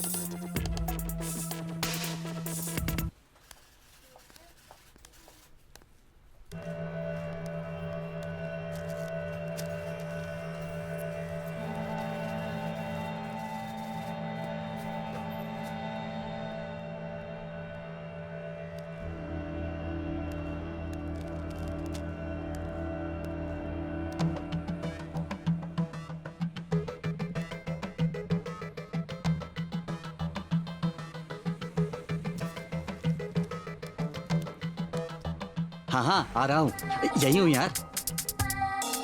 हाँ हाँ आ रहा हूँ, यही हूँ यार।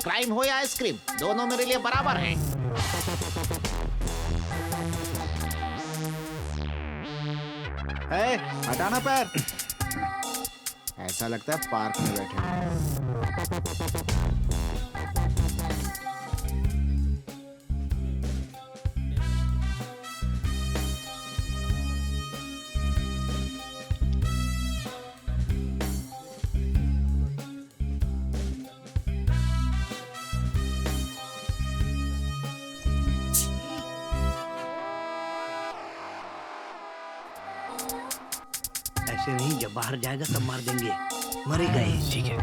क्राइम हो या आइसक्रीम, दोनों मेरे लिए बराबर हैं। हटाना पैर। ऐसा लगता है पार्क में बैठे हैं। ऐसे नहीं, जब बाहर जाएगा तब मार देंगे, मरेगा ये। ठीक है।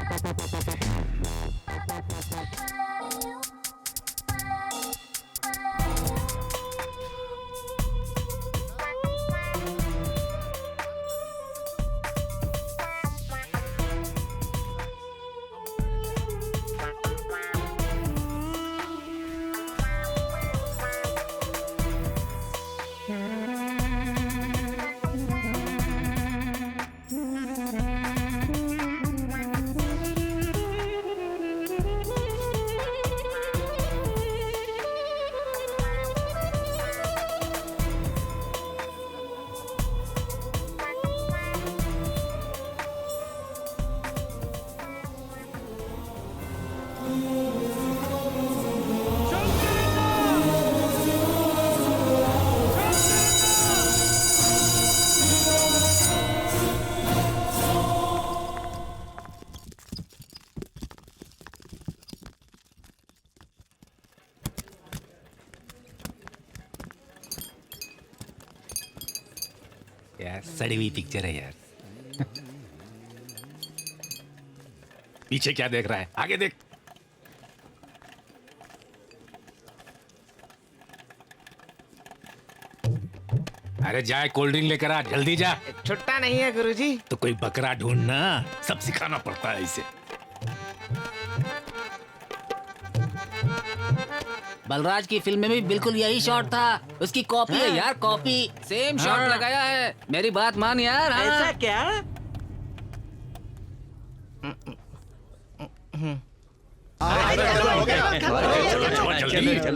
यार सड़ी हुई पिक्चर है यार। पीछे क्या देख रहा है, आगे देख। अरे जाए कोल्ड ड्रिंक लेकर आ, जल्दी जा। छुट्टा नहीं है गुरुजी। तो कोई बकरा ढूंढना, सब सिखाना पड़ता है इसे। बलराज की फिल्म में भी बिल्कुल यही शॉट था। उसकी कॉपी है यार, कॉपी। सेम शॉट लगाया है। मेरी बात मान यार। हाँ। ऐसा क्या?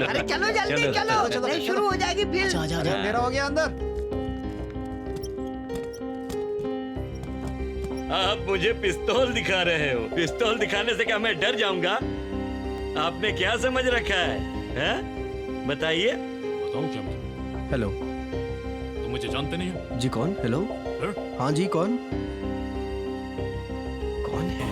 अरे चलो जल्दी चलो, नहीं शुरू हो जाएगी फिल्म। अंधेरा हो गया अंदर। आप मुझे पिस्तौल दिखा रहे हो। पिस्तौल दिखाने से क्या मैं डर जाऊंगा? आपने क्या समझ रखा है? बताइए। बताऊं क्या मुझे? हेलो। तुम मुझे जानते नहीं हो? जी कौन? हेलो। हाँ जी कौन? कौन है?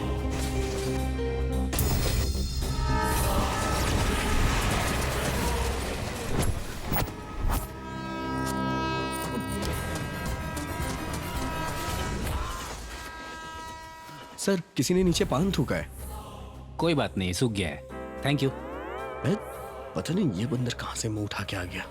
सर किसी ने नीचे पान थूका है। कोई बात नहीं, सूख गया है। Thank you. पता नहीं ये बंदर कहां से मुंह उठा के आ गया।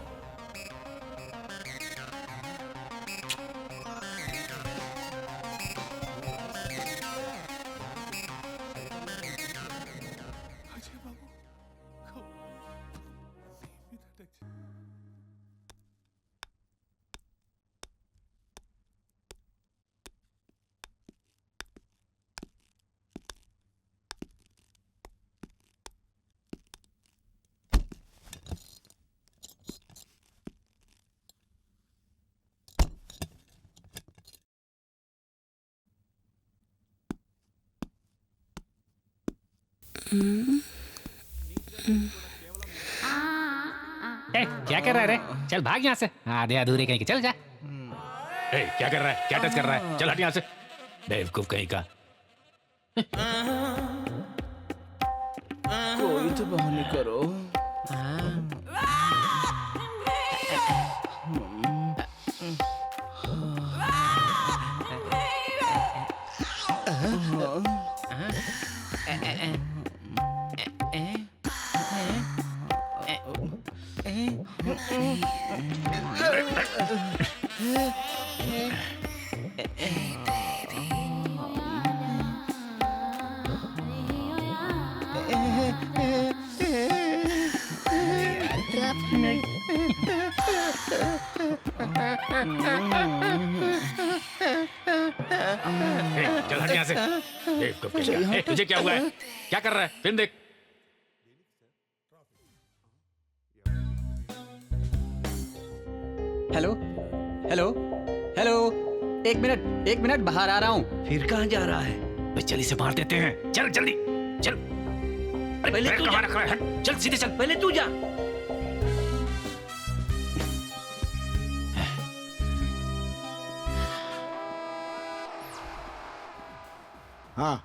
क्या कर रहा है रे? चल भाग यहाँ से, आधे अधूरे कहीं के। चल जा। क्या कर रहा है? क्या टच कर रहा है? चल हट यहाँ से, बेवकूफ कहीं का। कोई तो बहाने करो। चल हट यहाँ से, बेवकूफ कहीं का। तुझे क्या हुआ है? क्या कर रहा है? फिल्म देख। हेलो हेलो हेलो, एक मिनट बाहर आ रहा हूँ। फिर कहाँ जा रहा है? बस चल इसे मार देते हैं। चल जल्दी चल। अरे पहले तू जा। हट, चल सीधे चल। पहले तू जा। हाँ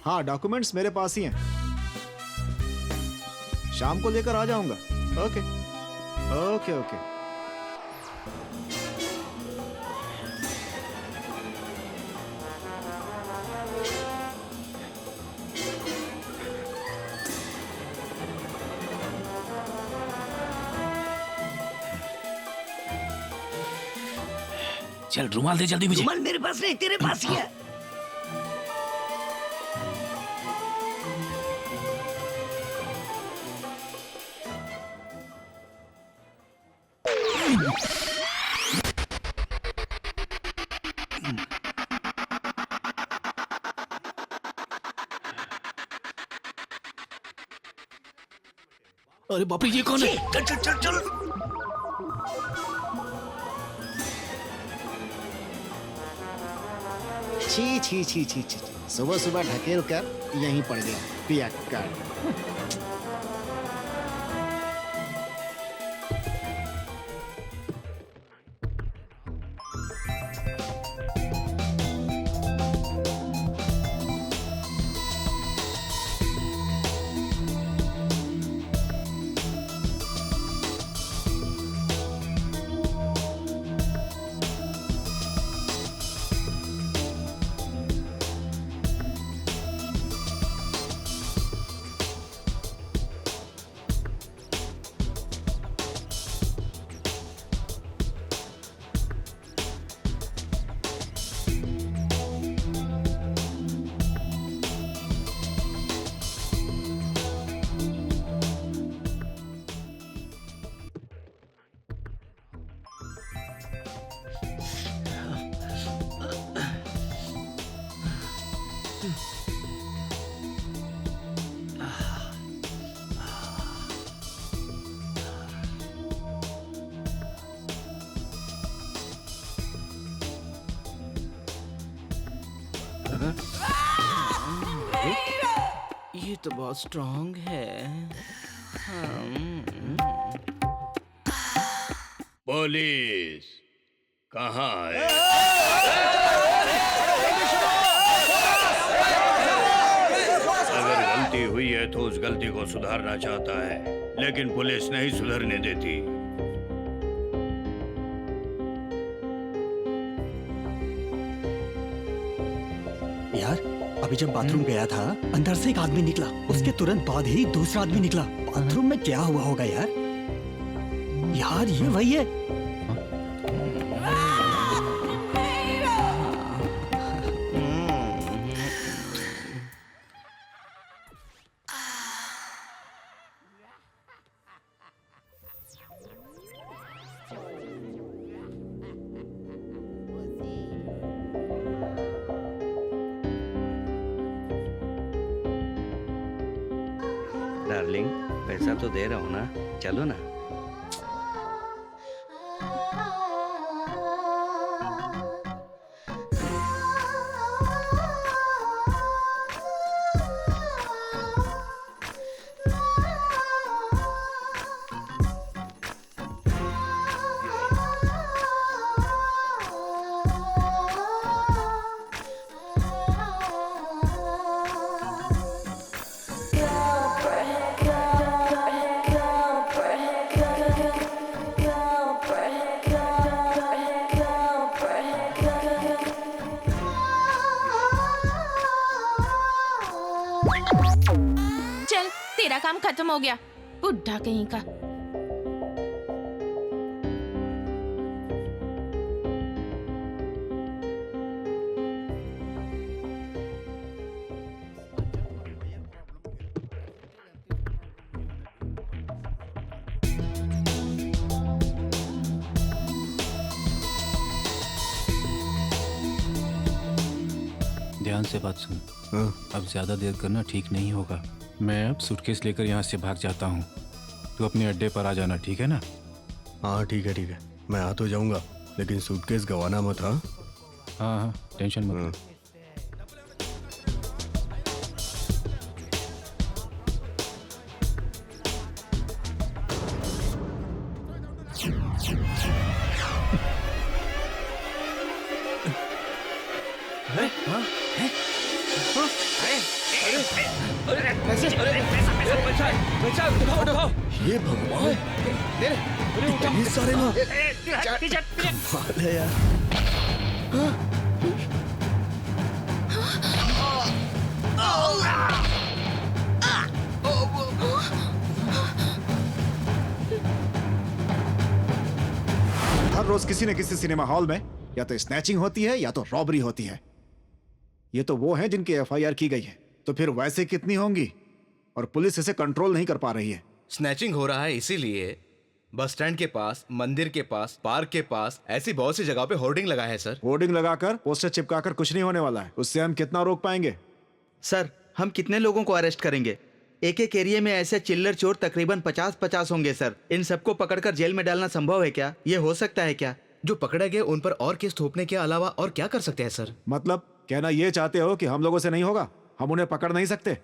हाँ, डॉक्यूमेंट्स मेरे पास ही हैं। शाम को लेकर आ जाऊंगा। Okay okay okay. चल रुमाल दे जल्दी मुझे। रुमाल मेरे पास नहीं, तेरे पास ही है। अरे बाप रे, ये कौन है? चल चल चल चल। छी छी छी छी छी, सुबह सुबह ढकेल कर यहीं पड़ गया पियक्कड़। ये तो बहुत स्ट्रांग है। पुलिस कहाँ है? अगर गलती हुई है तो उस गलती को सुधारना चाहता है, लेकिन पुलिस नहीं सुधरने देती। यार अभी जब बाथरूम गया था, अंदर से एक आदमी निकला, उसके तुरंत बाद ही दूसरा आदमी निकला। बाथरूम में क्या हुआ होगा यार? यार ये वही है। डार्लिंग, पैसा तो दे रहा हूँ ना, चलो ना। चल, तेरा काम खत्म हो गया, बुढ़ा कहीं का। ध्यान से बात सुन। अब ज्यादा देर करना ठीक नहीं होगा। मैं अब सूटकेस लेकर यहाँ से भाग जाता हूँ। तू अपने अड्डे पर आ जाना, ठीक है ना? हाँ ठीक है ठीक है, मैं आ तो जाऊंगा, लेकिन सूटकेस गवाना मत। हाँ हाँ हाँ, टेंशन मत। ये भगवान, इतने सारे लोग। कमाल है यार। हर रोज किसी न किसी सिनेमा हॉल में या तो स्नैचिंग होती है या तो रॉबरी होती है। ये तो वो हैं जिनकी एफआईआर की गई है, तो फिर वैसे कितनी होंगी? और पुलिस इसे कंट्रोल नहीं कर पा रही है। स्नैचिंग हो रहा है इसीलिए बस स्टैंड के पास, मंदिर के पास, पार्क के पास, ऐसी बहुत सी जगह पे होर्डिंग लगा है सर। होर्डिंग लगाकर, पोस्टर चिपकाकर कुछ नहीं होने वाला है। उससे हम कितना रोक पाएंगे? सर, हम कितने लोगों को अरेस्ट करेंगे? एक एक एरिया में ऐसे चिल्लर चोर तकरीबन 50-50 होंगे सर। इन सबको पकड़कर जेल में डालना संभव है क्या? ये हो सकता है क्या? जो पकड़े गए उन पर और केस थोपने के अलावा और क्या कर सकते हैं सर? मतलब कहना ये चाहते हो कि हम लोगों से नहीं होगा? हम उन्हें पकड़ नहीं सकते?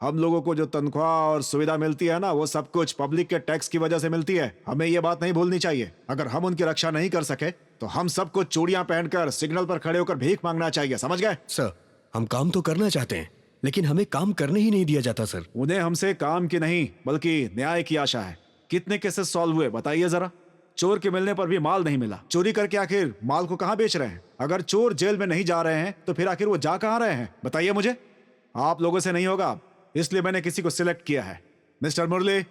हम लोगों को जो तनख्वाह और सुविधा मिलती है ना, वो सब कुछ पब्लिक के टैक्स की वजह से मिलती है। हमें ये बात नहीं भूलनी चाहिए। अगर हम उनकी रक्षा नहीं कर सके तो हम सबको चूड़ियां पहनकर सिग्नल पर खड़े होकर भीख मांगना चाहिए, समझ गए? सर, हम काम तो करना चाहते हैं, लेकिन हमें काम करने ही नहीं दिया जाता सर। उन्हें हमसे काम की नहीं बल्कि न्याय की आशा है। कितने केसेस सॉल्व हुए बताइए जरा? चोर के मिलने पर भी माल नहीं मिला। चोरी करके आखिर माल को कहाँ बेच रहे हैं? अगर चोर जेल में नहीं जा रहे हैं तो फिर आखिर वो जा कहाँ रहे हैं? बताइए मुझे। आप लोगों से नहीं होगा, इसलिए मैंने किसी को सिलेक्ट किया है। Mister Murali.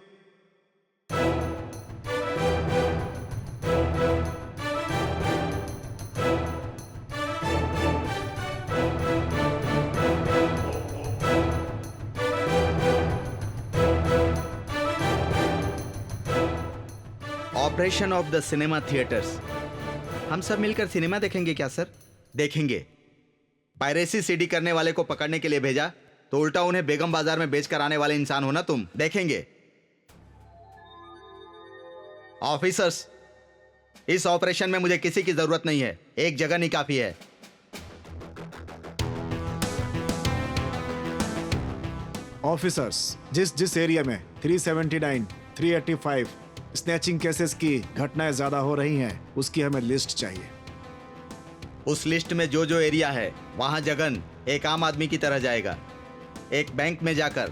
Operation of the cinema theatres. हम सब मिलकर सिनेमा देखेंगे क्या सर? देखेंगे। पायरेसी सीडी करने वाले को पकड़ने के लिए भेजा तो उल्टा उन्हें बेगम बाजार में बेचकर आने वाले इंसान हो ना तुम। देखेंगे। ऑफिसर्स, इस ऑपरेशन में मुझे किसी की जरूरत नहीं है, एक जगह नहीं काफी है। ऑफिसर्स, जिस जिस एरिया में 379, 385 स्नैचिंग केसेस की घटनाएं ज्यादा हो रही हैं, उसकी हमें लिस्ट चाहिए। उस लिस्ट में जो जो एरिया है वहां जगन एक आम आदमी की तरह जाएगा, एक बैंक में जाकर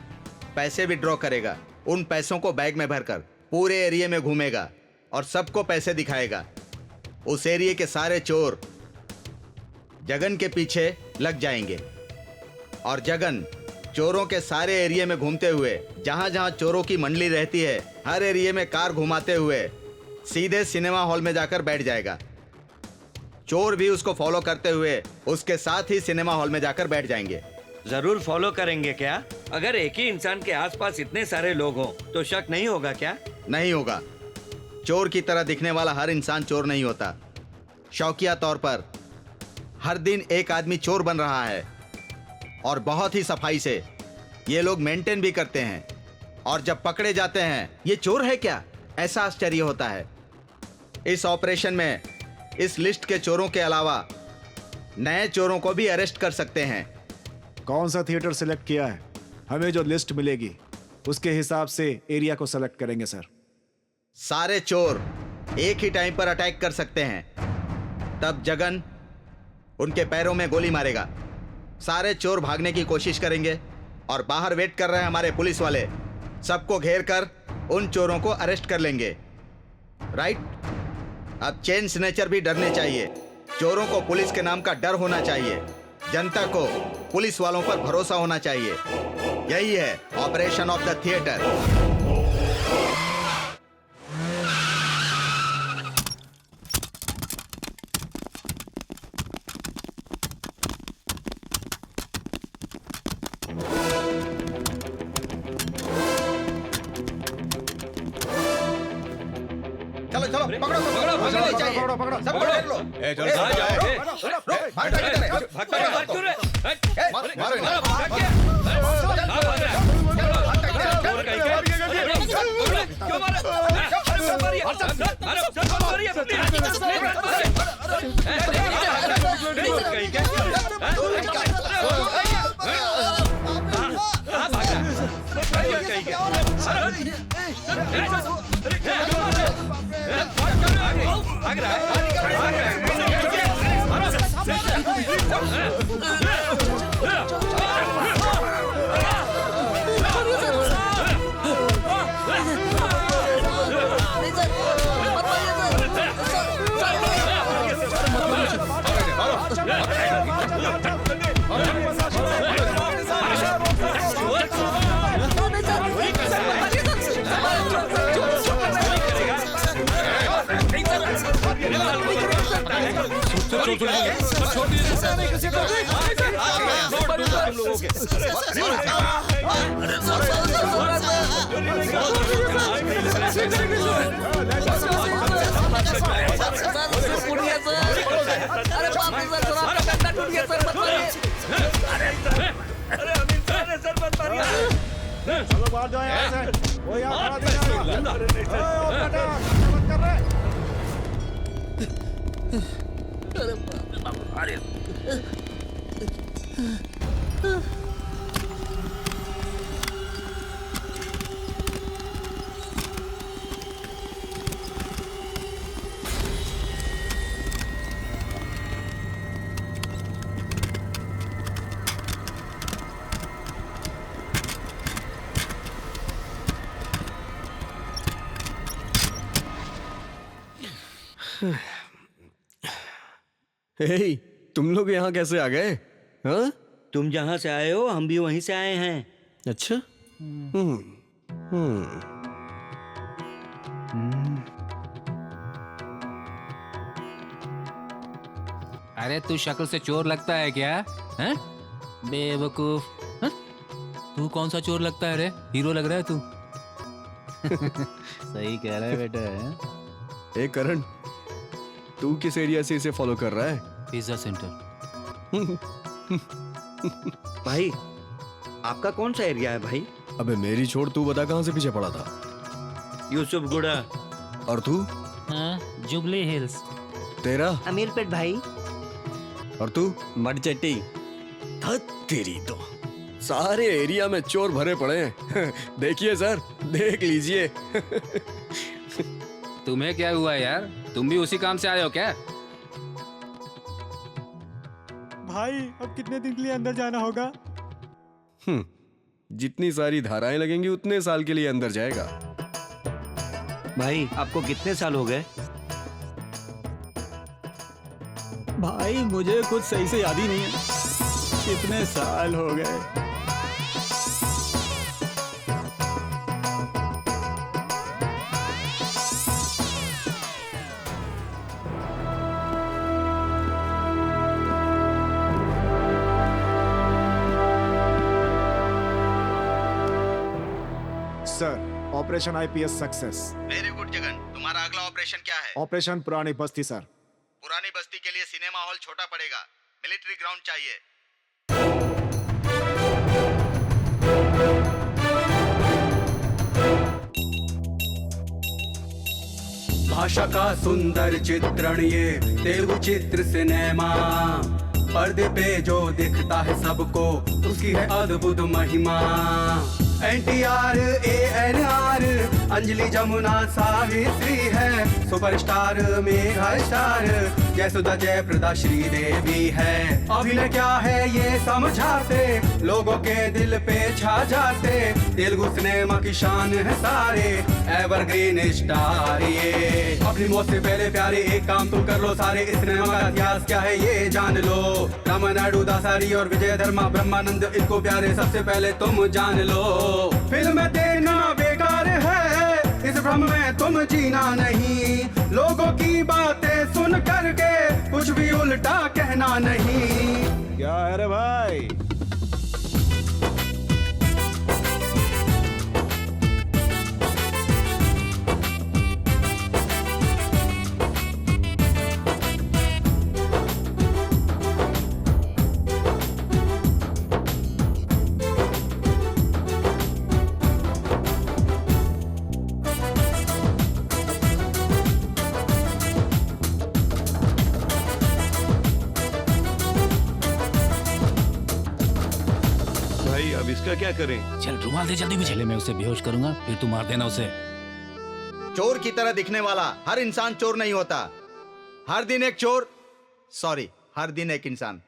पैसे विड्रॉ करेगा, उन पैसों को बैग में भरकर पूरे एरिया में घूमेगा और सबको पैसे दिखाएगा। उस एरिया के सारे चोर जगन के पीछे लग जाएंगे और जगन चोरों के सारे एरिया में घूमते हुए जहां जहां चोरों की मंडली रहती है, हर एरिया में कार घुमाते हुए सीधे सिनेमा हॉल में जाकर बैठ जाएगा। चोर भी उसको फॉलो करते हुए उसके साथ ही सिनेमा हॉल में जाकर बैठ जाएंगे। जरूर फॉलो करेंगे क्या? अगर एक ही इंसान के आसपास इतने सारे लोग हों तो शक नहीं होगा क्या? नहीं होगा। चोर की तरह दिखने वाला हर इंसान चोर नहीं होता। शौकिया तौर पर हर दिन एक आदमी चोर बन रहा है और बहुत ही सफाई से ये लोग मेंटेन भी करते हैं, और जब पकड़े जाते हैं ये चोर है क्या, ऐसा आश्चर्य होता है। इस ऑपरेशन में इस लिस्ट के चोरों के अलावा नए चोरों को भी अरेस्ट कर सकते हैं। कौन सा थिएटर सिलेक्ट किया है? हमें जो लिस्ट मिलेगी उसके हिसाब से एरिया को सेलेक्ट करेंगे सर। सारे चोर एक ही टाइम पर अटैक कर सकते हैं, तब जगन उनके पैरों में गोली मारेगा। सारे चोर भागने की कोशिश करेंगे और बाहर वेट कर रहे हमारे पुलिस वाले सबको घेर कर उन चोरों को अरेस्ट कर लेंगे। राइट? अब चेन स्नेचर भी डरने चाहिए। चोरों को पुलिस के नाम का डर होना चाहिए। जनता को पुलिस वालों पर भरोसा होना चाहिए। यही है ऑपरेशन ऑफ द थिएटर। चलो चलो पकड़ो पकड़ो पकड़ो पकड़ो पकड़ो सब पकड़ लो। ए चलो भाग क्यों रे? चलो बाहर जाओ यहाँ से। वो यहाँ खड़ा हे, तुम लोग यहाँ कैसे आ गए? हाँ? तुम जहाँ से आए हो हम भी वहीं से आए हैं। अच्छा। अरे तू शक्ल से चोर लगता है क्या? हैं? बेवकूफ। हैं? तू कौन सा चोर लगता है रे? हीरो लग रहा है तू। सही कह रहा है बेटा। ए करण, तू किस एरिया से इसे फॉलो कर रहा है? Pizza centre. भाई आपका कौन सा एरिया है भाई? अबे मेरी छोड़, तू बता कहाँ से पीछे पड़ा था? यूसुफ गुड़ा। और तू? हाँ, जुबली हिल्स। तेरा? अमीरपेट भाई। और तू? मडचट्टी। तेरी तो सारे एरिया में चोर भरे पड़े हैं। देखिए सर, देख लीजिए। तुम्हें क्या हुआ यार? तुम भी उसी काम से आए हो क्या? भाई अब कितने दिन के लिए अंदर जाना होगा? जितनी सारी धाराएं लगेंगी उतने साल के लिए अंदर जाएगा। भाई आपको कितने साल हो गए? भाई मुझे कुछ सही से याद ही नहीं है, कितने साल हो गए। Sir, operation IPS success. Very good Jagan, तुम्हारा अगला ऑपरेशन क्या है? ऑपरेशन पुरानी बस्ती सर। पुरानी बस्ती के लिए सिनेमा हॉल छोटा पड़ेगा, मिलिट्री ग्राउंड चाहिए। भाषा का सुंदर चित्रण ये तेलुगु चित्र सिनेमा, पर्दे पे जो दिखता है सबको उसकी है अद्भुत महिमा। NTR, ANR, अंजलि जमुना सावित्री है, superstar mega star Jayasudha Jaya Prada Sridevi है। अभिनय क्या है ये समझाते, लोगों के दिल पे छा जाते, तेलुगु सिनेमा की शान है सारे एवरग्रीन स्टार ये। अपनी मौत से पहले प्यारे एक काम तुम कर लो सारे, इस सिनेमा का इतिहास क्या है ये जान लो। रामानायडू, दासारी और विजय धर्मा, ब्रह्मानंद इनको प्यारे सबसे पहले तुम जान लो। फिल्म देखना बेकार है, इस भ्रम में तुम जीना नहीं, लोगों की बातें सुन करके कुछ भी उल्टा कहना नहीं। क्या है रे भाई? अब इसका क्या करें? चल रुमाल दे जल्दी मुझे। पहले मैं उसे बेहोश करूंगा, फिर तू मार देना उसे। चोर की तरह दिखने वाला हर इंसान चोर नहीं होता। हर दिन एक चोर, सॉरी, हर दिन एक इंसान।